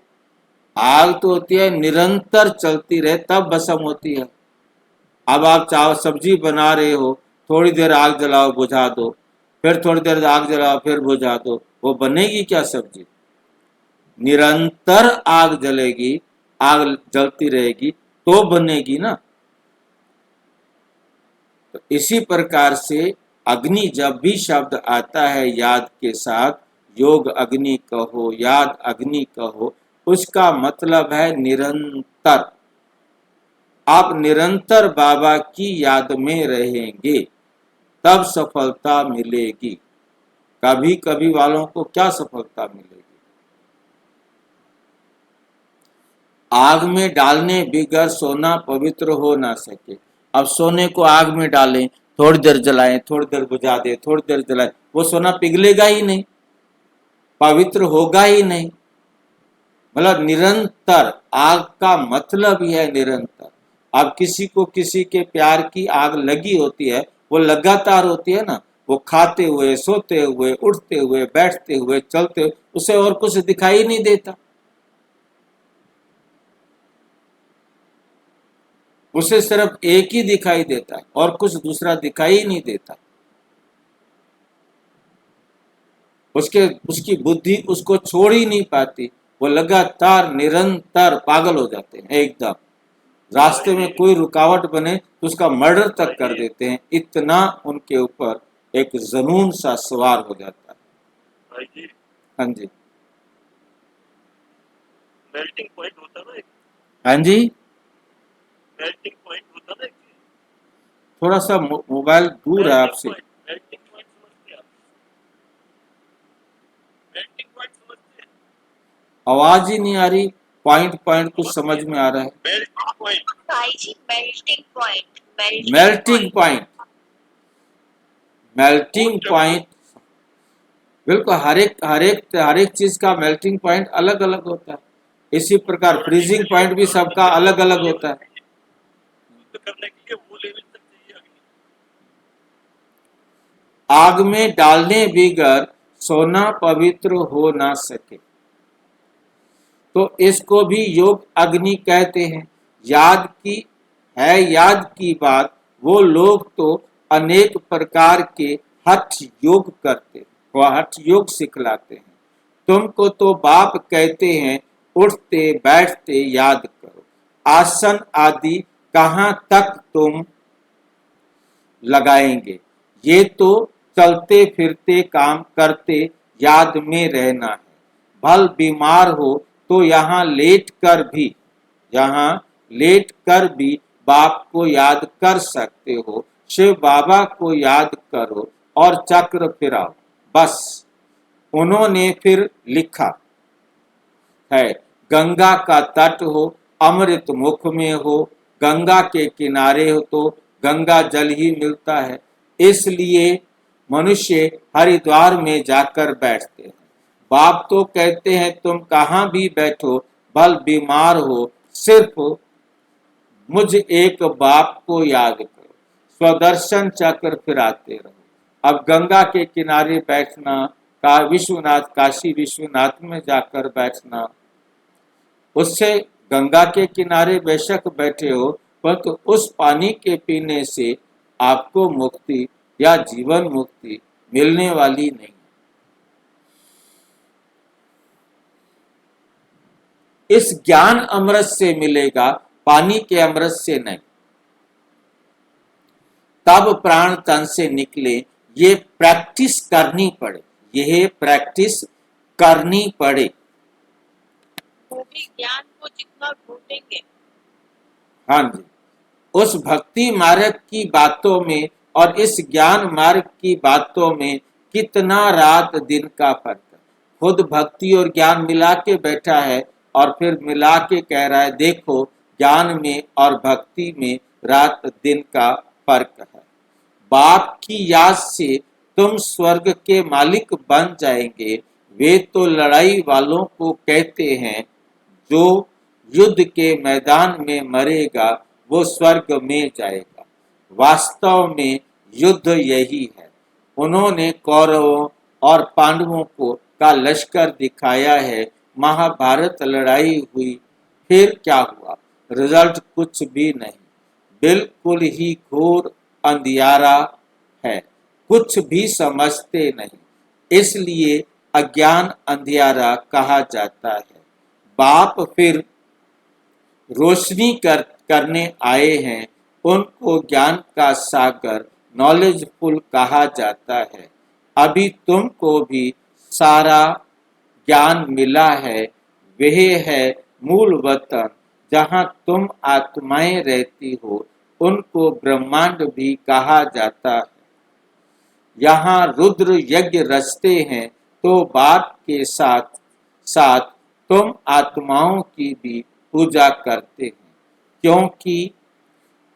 आग तो होती है निरंतर चलती रहे तब भस्म होती है। अब आप चाहो सब्जी बना रहे हो, थोड़ी देर आग जलाओ बुझा दो, फिर थोड़ी देर आग जलाओ फिर बुझा दो, वो बनेगी क्या सब्जी? निरंतर आग जलेगी, आग जलती रहेगी तो बनेगी ना। तो इसी प्रकार से अग्नि जब भी शब्द आता है याद के साथ, योग अग्नि कहो, याद अग्नि कहो, उसका मतलब है निरंतर। आप निरंतर बाबा की याद में रहेंगे तब सफलता मिलेगी। कभी कभी वालों को क्या सफलता मिलेगी? आग में डालने बिगर सोना पवित्र हो ना सके। अब सोने को आग में डालें, थोड़ी देर जलाएं, थोड़ी देर बुझा दें, थोड़ी देर जलाएं, वो सोना पिघलेगा ही नहीं, पवित्र होगा ही नहीं। मतलब निरंतर, आग का मतलब ही है निरंतर। अब किसी को किसी के प्यार की आग लगी होती है, वो लगातार होती है ना, वो खाते हुए, सोते हुए, उठते हुए, बैठते हुए, चलते हुए, उसे और कुछ दिखाई नहीं देता। उसे सिर्फ एक ही दिखाई देता है और कुछ दूसरा दिखाई ही नहीं देता। उसकी बुद्धि उसको छोड़ ही नहीं पाती। वो लगातार निरंतर पागल हो जाते हैं एकदम। रास्ते में कोई रुकावट बने तो उसका मर्डर तक कर देते हैं, इतना उनके ऊपर एक जुनून सा सवार हो जाता है। भाई जी, हाँ जी, मेल्टिंग पॉइंट होता ना एक, हाँ जी। मेल्टिंग पॉइंट होता ना एक, थोड़ा सा मोबाइल दूर है आपसे। मेल्टिंग पॉइंट समझते आप? मेल्टिंग पॉइंट समझते हैं? आवाज ही नहीं आ रही, पॉइंट पॉइंट कुछ समझ में आ रहा है। मेल्टिंग पॉइंट, भाई जी, melting point, melting point, melting point, बिल्कुल हर एक चीज का मेल्टिंग पॉइंट अलग अलग होता है। इसी प्रकार फ्रीजिंग पॉइंट भी सबका अलग अलग होता है। शुद्ध करने के लिए वो लेवल तक चाहिए अग्नि। आग में डालने बिगर सोना पवित्र हो ना सके, तो इसको भी योग अग्नि कहते हैं। याद की बात, वो लोग तो अनेक प्रकार के हठ योग करते हैं, वह हठ योग सिखलाते हैं। तुमको तो बाप कहते हैं, उठते बैठते याद करो। आसन आदि कहाँ तक तुम लगाएंगे? ये तो चलते फिरते काम करते याद में रहना है। भल बीमार हो तो यहाँ लेट कर भी बाप को याद कर सकते हो। शिव बाबा को याद करो और चक्र फिराओ। बस उन्होंने फिर लिखा है, गंगा का तट हो, अमृत मुख में हो, गंगा के किनारे हो तो गंगा जल ही मिलता है। इसलिए मनुष्य हरिद्वार में जाकर बैठते हैं। बाप तो कहते हैं तुम कहाँ भी बैठो, भल बीमार हो, सिर्फ मुझ एक बाप को याद करो। स्वदर्शन चक्र फिराते रहो। अब गंगा के किनारे बैठना, का विश्वनाथ, काशी विश्वनाथ में जाकर बैठना, उससे गंगा के किनारे बेशक बैठे हो, परंतु उस पानी के पीने से आपको मुक्ति या जीवन मुक्ति मिलने वाली नहीं। इस ज्ञान अमृत से मिलेगा पानी के अमृत से नहीं। तब प्राण तन से निकले, ये प्रैक्टिस करनी पड़े, यह प्रैक्टिस करनी पड़े। वो भी ज्ञान को जितना ढूंढेंगे, हाँ जी, उस भक्ति मार्ग की बातों में और इस ज्ञान मार्ग की बातों में कितना रात दिन का फर्क है। खुद भक्ति और ज्ञान मिला के बैठा है और फिर मिला के कह रहा है देखो ज्ञान में और भक्ति में रात दिन का फर्क है। बाप की याद से तुम स्वर्ग के मालिक बन जाएंगे। वे तो लड़ाई वालों को कहते हैं जो युद्ध के मैदान में मरेगा वो स्वर्ग में जाएगा। वास्तव में युद्ध यही है। उन्होंने कौरवों और पांडवों को का लश्कर दिखाया है। महाभारत लड़ाई हुई, फिर क्या हुआ? रिजल्ट कुछ भी नहीं, बिल्कुल ही घोर अंधियारा है, कुछ भी समझते नहीं, इसलिए अज्ञान अंधियारा कहा जाता है। बाप फिर रोशनी करने आए हैं, उनको ज्ञान का सागर नॉलेजफुल कहा जाता है। अभी तुमको भी सारा ज्ञान मिला है, वह है मूल वतन जहाँ तुम आत्माएं रहती हो, उनको ब्रह्मांड भी कहा जाता है। यहाँ रुद्र यज्ञ रचते हैं तो बाप के साथ साथ तुम आत्माओं की भी पूजा करते हैं, क्योंकि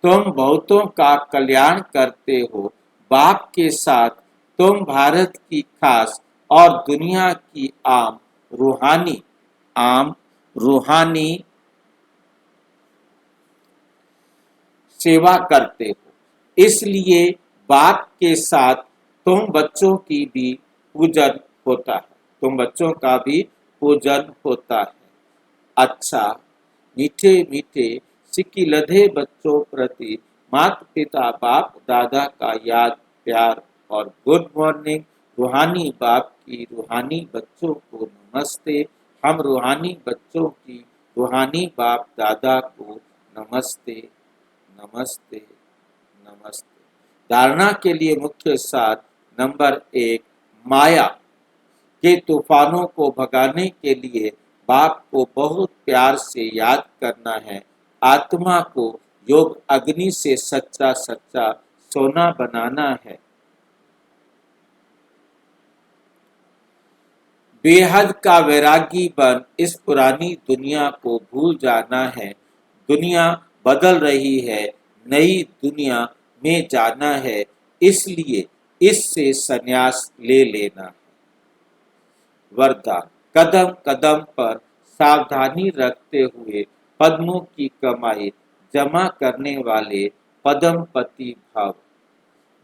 तुम बहुतों का कल्याण करते हो। बाप के साथ तुम भारत की खास और दुनिया की आम रूहानी सेवा करते हो। इसलिए बाप के साथ तुम बच्चों की भी पूजन होता है, तुम बच्चों का भी पूजन होता है। अच्छा, मीठे मीठे सिक्की लधे बच्चों प्रति माता पिता बाप दादा का याद प्यार और गुड मॉर्निंग। रूहानी बाप की रूहानी बच्चों को नमस्ते। हम रूहानी बच्चों की रूहानी बाप दादा को नमस्ते नमस्ते नमस्ते। धारणा के लिए मुख्य सार नंबर 1, माया के तूफानों को भगाने के लिए बाप को बहुत प्यार से याद करना है। आत्मा को योग अग्नि से सच्चा सच्चा सोना बनाना है। बेहद का वैरागी बन इस पुरानी दुनिया को भूल जाना है। दुनिया बदल रही है, नई दुनिया में जाना है, इसलिए इससे संन्यास ले लेना है। वरदान, कदम कदम पर सावधानी रखते हुए पद्मों की कमाई जमा करने वाले पद्मपति भव।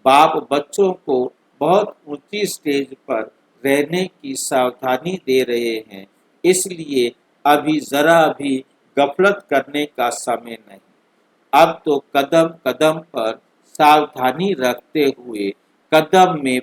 बाप बच्चों को बहुत ऊंची स्टेज पर रहने की सावधानी दे रहे हैं, इसलिए अभी जरा भी गफलत करने का समय नहीं। अब तो कदम कदम पर सावधानी रखते हुए कदम में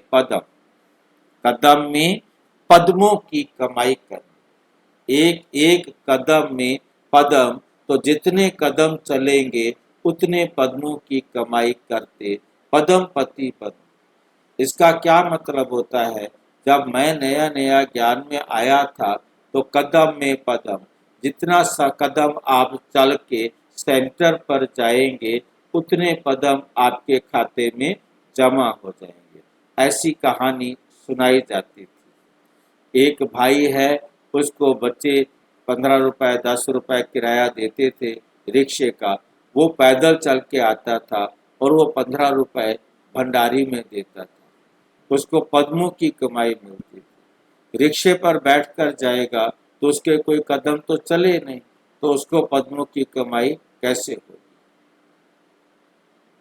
पद्मों की कमाई करनी। एक एक कदम में पद्म, तो जितने कदम चलेंगे उतने पद्मों की कमाई करते पद्मपति पद्म। इसका क्या मतलब होता है? जब मैं नया नया ज्ञान में आया था तो कदम में पद्म, जितना सा कदम आप चल के सेंटर पर जाएंगे उतने पद्म आपके खाते में जमा हो जाएंगे। ऐसी कहानी सुनाई जाती थी। एक भाई है, उसको बच्चे 15 रुपए 10 रुपए किराया देते थे रिक्शे का, वो पैदल चल के आता था और वो 15 रुपए भंडारी में देता था। उसको पद्मों की कमाई मिलती थी। रिक्शे पर बैठकर जाएगा तो उसके कोई कदम तो चले नहीं, तो उसको पद्मों की कमाई कैसे होगी?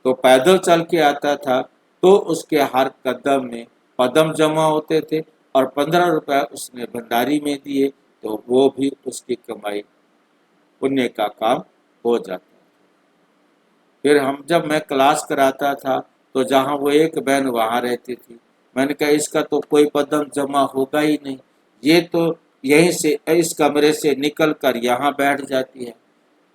तो पैदल चल के आता था तो उसके हर कदम में पद्म जमा होते थे और 15 रुपए उसने भंडारी में दिए तो वो भी उसकी कमाई पुण्य का काम हो जाता। फिर जब मैं क्लास कराता था तो जहाँ वो एक बहन वहाँ रहती थी, मैंने कहा इसका तो कोई पद्म जमा होगा ही नहीं, ये तो यहीं से इस कमरे से निकल कर यहाँ बैठ जाती है।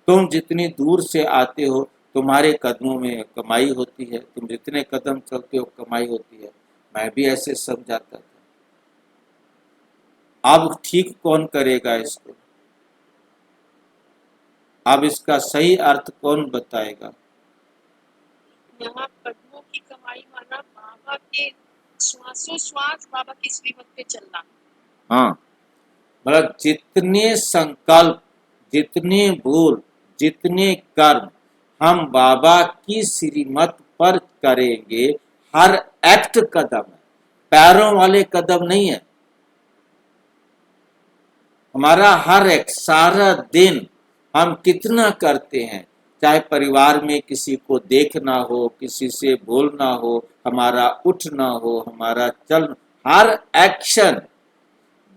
तुम जितनी दूर से आते हो तुम्हारे कदमों में कमाई होती है, तुम जितने कदम चलते हो कमाई होती है। मैं भी ऐसे समझाता था। अब ठीक कौन करेगा इसको? अब इसका सही अर्थ कौन बताएगा? यहाँ कदमों की कमाई माना बाबा के श्वासोश्वास बाबा की श्रीमत पे चलना। हाँ, मतलब जितने संकल्प, जितने बोल, जितने कर्म हम बाबा की श्रीमत पर करेंगे, हर एक्ट कदम है, पैरों वाले कदम नहीं है। हमारा हर एक सारा दिन हम कितना करते हैं, चाहे परिवार में किसी को देखना हो, किसी से बोलना हो, हमारा उठना हो, हमारा चलना, हर एक्शन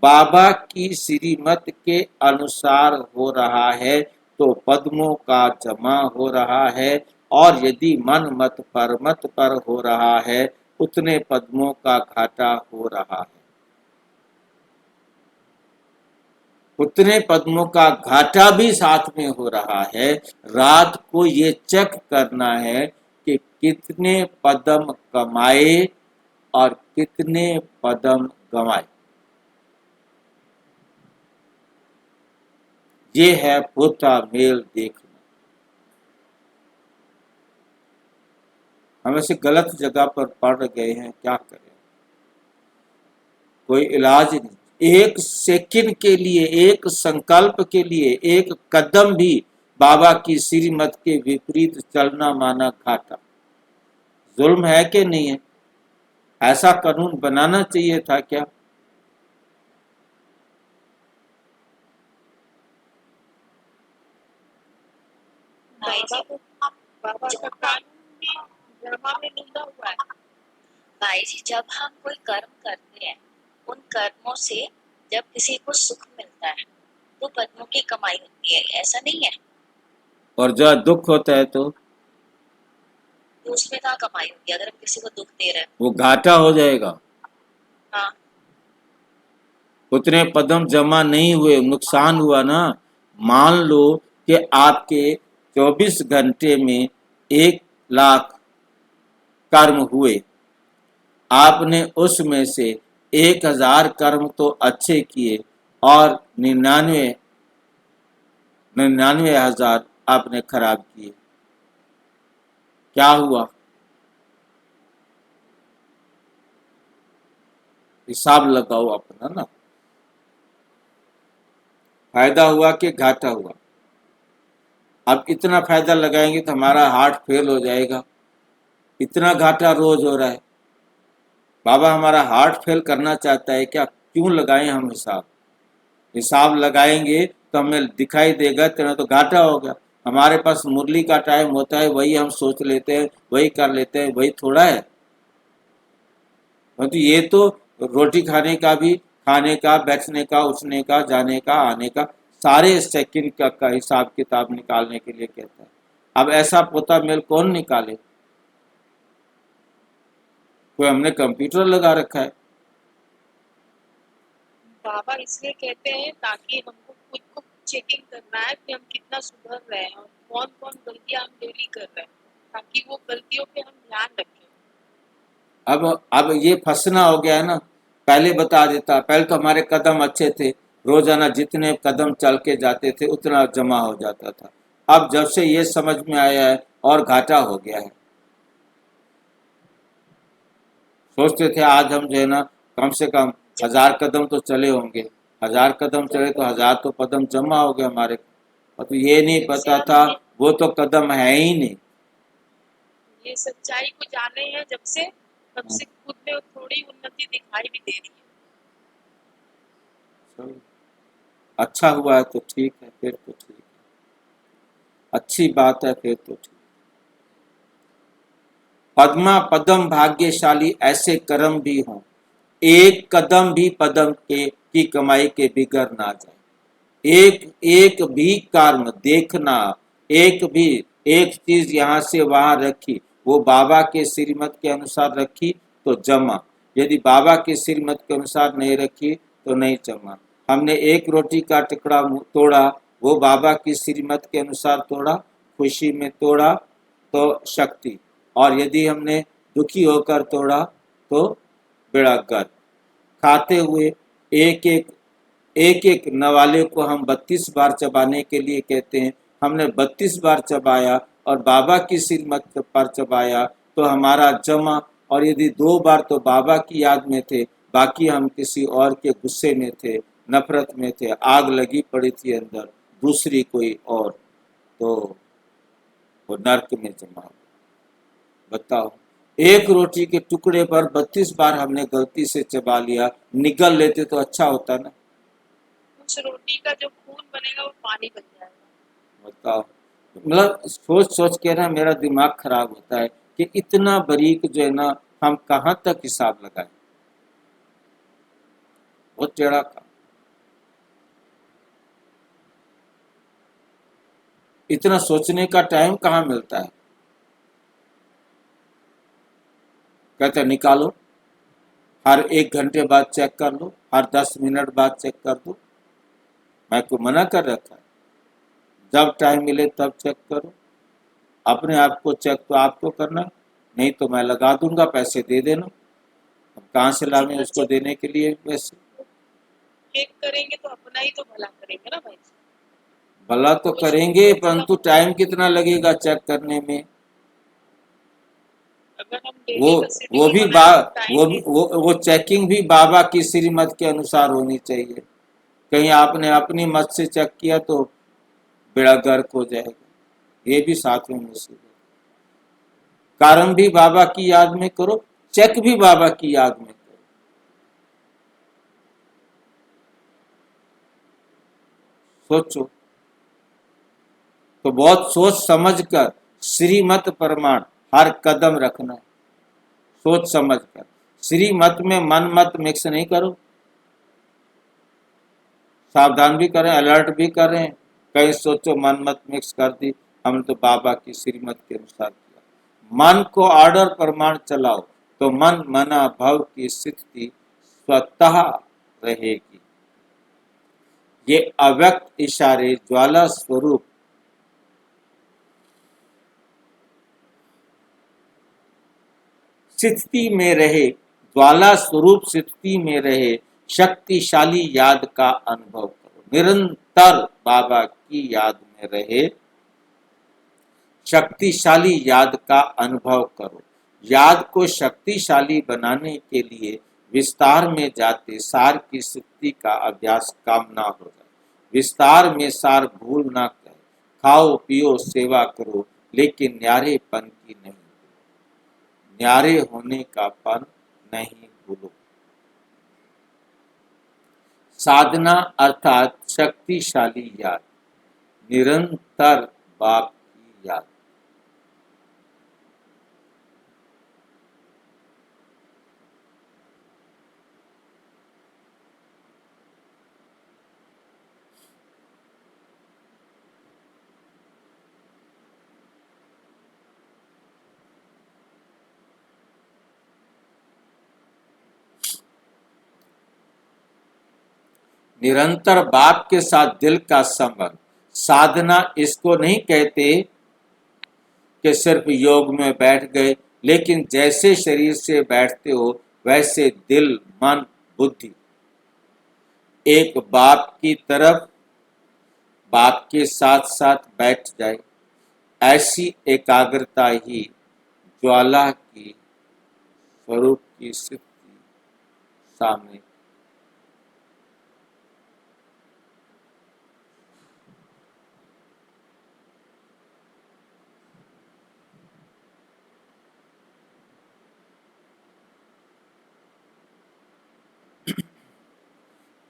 बाबा की श्रीमत के अनुसार हो रहा है तो पद्मों का जमा हो रहा है, और यदि मन मत परमत पर हो रहा है उतने पद्मों का घाटा हो रहा है, उतने पद्मों का घाटा भी साथ में हो रहा है। रात को ये चेक करना है कि कितने पदम कमाए और कितने पदम गंवाए। ये है पोता मेल देखना। हम ऐसे गलत जगह पर पड़ गए हैं, क्या करें? कोई इलाज नहीं। एक सेकंड के लिए, एक संकल्प के लिए, एक कदम भी बाबा की श्रीमत के विपरीत चलना माना घाटा। जुल्म है कि नहीं है? ऐसा कानून बनाना चाहिए था क्या? बाबा का कानून भी ड्रामा में लिखा हुआ है। भाई जी, जब हम कोई कर्म करते हैं, उन कर्मों से जब किसी को सुख मिलता है तो पद्मों की कमाई होती है, ऐसा नहीं है? और जब दुख होता है तो उसमें कहाँ कमाई होती है? अगर हम किसी को दुख दे रहे हैं, वो घाटा हो जाएगा। हाँ, उतने पदम जमा नहीं हुए, नुकसान हुआ ना। मान लो कि आपके 24 घंटे में 1,00,000 कर्म हुए, आपने उसमें से 1,000 कर्म तो अच्छे किए और 99,000 आपने खराब किए। क्या हुआ? हिसाब लगाओ अपना ना। फायदा हुआ कि घाटा हुआ? अब इतना फायदा लगाएंगे तो हमारा हार्ट फेल हो जाएगा। इतना घाटा रोज हो रहा है। बाबा हमारा हार्ट फेल करना चाहता है क्या? क्यों लगाएं हम हिसाब? हिसाब लगाएंगे तो हमें दिखाई देगा तेरा तो घाटा होगा। हमारे पास मुरली का टाइम होता है, वही हम सोच लेते हैं, वही कर लेते हैं, वही थोड़ा है। तो ये तो रोटी खाने का भी, खाने का, बैठने का, उठने का, जाने का, आने का, सारे सेकंड का हिसाब किताब निकालने के लिए कहता है। अब ऐसा पोता मेल कौन निकाले? कोई हमने कंप्यूटर लगा रखा है? बाबा इसलिए कहते हैं ताकि हमको खुद को चेकिंग करना है कि हम कितना सुधर रहे हैं और कौन कौन गलतियां हम डेली कर रहे हैं, ताकि वो गलतियों पे हम ध्यान रखें। अब ये फंसना हो गया है ना। पहले बता देता, पहले तो हमारे कदम अच्छे थे, रोजाना जितने कदम चल के जाते थे उतना जमा हो जाता था। अब जब से ये समझ में आया है और घाटा हो गया है। सोचते थे आज हम जो है ना कम से कम 1000 कदम तो चले होंगे, 1000 कदम चले तो 1000 तो कदम जमा हो गए हमारे। और तो ये नहीं पता था वो तो कदम है ही नहीं। ये सच्चाई को जाने हैं जब से, तब से खुद में थोड़ी उन्नति दिखाई भी दे रही है। अच्छा हुआ है तो ठीक है, फिर तो ठीक है, अच्छी बात है, फिर तो ठीक। पद्मा पदम भाग्यशाली ऐसे कर्म भी हों, एक कदम भी पदम की कमाई के बिगड़ ना जाए। एक एक भी कर्म देखना, एक भी एक चीज यहाँ से वहां रखी, वो बाबा के श्रीमत के अनुसार रखी तो जमा, यदि बाबा के श्रीमत के अनुसार नहीं रखी तो नहीं जमा। हमने एक रोटी का टुकड़ा तोड़ा वो बाबा की श्रीमत के अनुसार तोड़ा, खुशी में तोड़ा तो शक्ति, और यदि हमने दुखी होकर तोड़ा तो बेड़ा गर्क। खाते हुए एक एक नवाले को हम 32 बार चबाने के लिए कहते हैं। हमने 32 बार चबाया और बाबा की श्रीमत पर चबाया तो हमारा जमा, और यदि 2 बार तो बाबा की याद में थे, बाकी हम किसी और के गुस्से में थे, नफरत में थे, आग लगी पड़ी थी अंदर दूसरी कोई और, तो वो नर्क में जमा। बताओ, एक रोटी के टुकड़े पर 32 बार हमने गलती से चबा लिया, निगल लेते तो अच्छा होता ना। उस रोटी का जो खून बनेगा वो पानी बन जाएगा। बताओ, मतलब सोच सोच के ना मेरा दिमाग खराब होता है कि इतना बारीक जो है ना, हम कहाँ तक हिसाब लगाएं। बहुत टेढ़ा काम। इतना सोचने का टाइम कहाँ मिलता है। कहते निकालो, हर 1 घंटे बाद चेक कर लो, हर 10 मिनट बाद चेक कर दो। मैं को मना कर रखा है, जब टाइम मिले तब चेक करो। अपने आप को चेक तो आपको करना, नहीं तो मैं लगा दूंगा, पैसे दे देना। अब कहाँ से लावे उसको देने के लिए पैसे। चेक करेंगे तो अपना ही तो भला करेंगे ना भाई। भला तो करेंगे, परंतु टाइम कितना लगेगा चेक करने में। अगर हम वो डेली वो भी वो चेकिंग भी बाबा की श्रीमत के अनुसार होनी चाहिए। कहीं आपने अपनी मत से चेक किया तो बेड़ा गर्क हो जाएगा। ये भी साथ में मुसीबत। कारण भी बाबा की याद में करो, चेक भी बाबा की याद में करो। सोचो, तो बहुत सोच समझ कर श्रीमत प्रमाण हर कदम रखना है। सोच समझ कर श्रीमत में मन मत मिक्स नहीं करो। सावधान भी करें, अलर्ट भी करें। कहीं सोचो मन मत मिक्स कर दी, हमने तो बाबा की श्रीमत के अनुसार किया। मन को ऑर्डर प्रमाण चलाओ तो मन मना भव की स्थिति स्वतः रहेगी। ये अव्यक्त इशारे ज्वाला स्वरूप स्थिति में रहे, ज्वाला स्वरूप स्थिति में रहे, शक्तिशाली याद का अनुभव करो। निरंतर बाबा की याद में रहे, शक्तिशाली याद का अनुभव करो। याद को शक्तिशाली बनाने के लिए विस्तार में जाते सार की स्थिति का अभ्यास काम ना हो जाए। विस्तार में सार भूल ना कर। खाओ पियो सेवा करो, लेकिन न्यारेपन की नहीं, न्यारे होने का पन नहीं भूलो। साधना अर्थात शक्तिशाली याद, निरंतर बाप की याद। निरंतर बाप के साथ दिल का संबंध। साधना इसको नहीं कहते कि सिर्फ योग में बैठ गए, लेकिन जैसे शरीर से बैठते हो वैसे दिल मन बुद्धि एक बाप की तरफ, बाप के साथ साथ बैठ जाए। ऐसी एकाग्रता ही ज्वाला की स्वरूप की स्थिति सामने।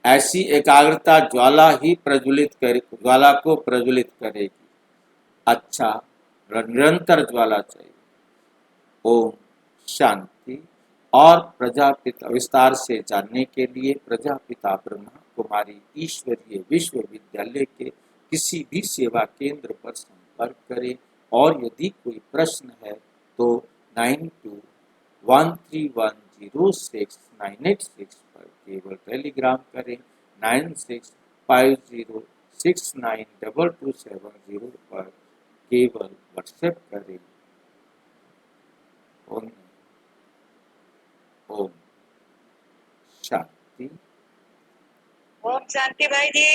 ऐसी एकाग्रता ज्वाला ही प्रज्वलित करे, ज्वाला को प्रज्वलित करेगी। अच्छा, निरंतर ज्वाला चाहिए। ओम शांति। और प्रजापिता विस्तार से जानने के लिए प्रजापिता ब्रह्मा कुमारी ईश्वरीय विश्वविद्यालय के किसी भी सेवा केंद्र पर संपर्क करें। और यदि कोई प्रश्न है तो 9213106986 पर केवल टेलीग्राम करें। 9650 692270 पर केवल व्हाट्सएप करें। ओम ओम शांति। ओम शांति भाई जी।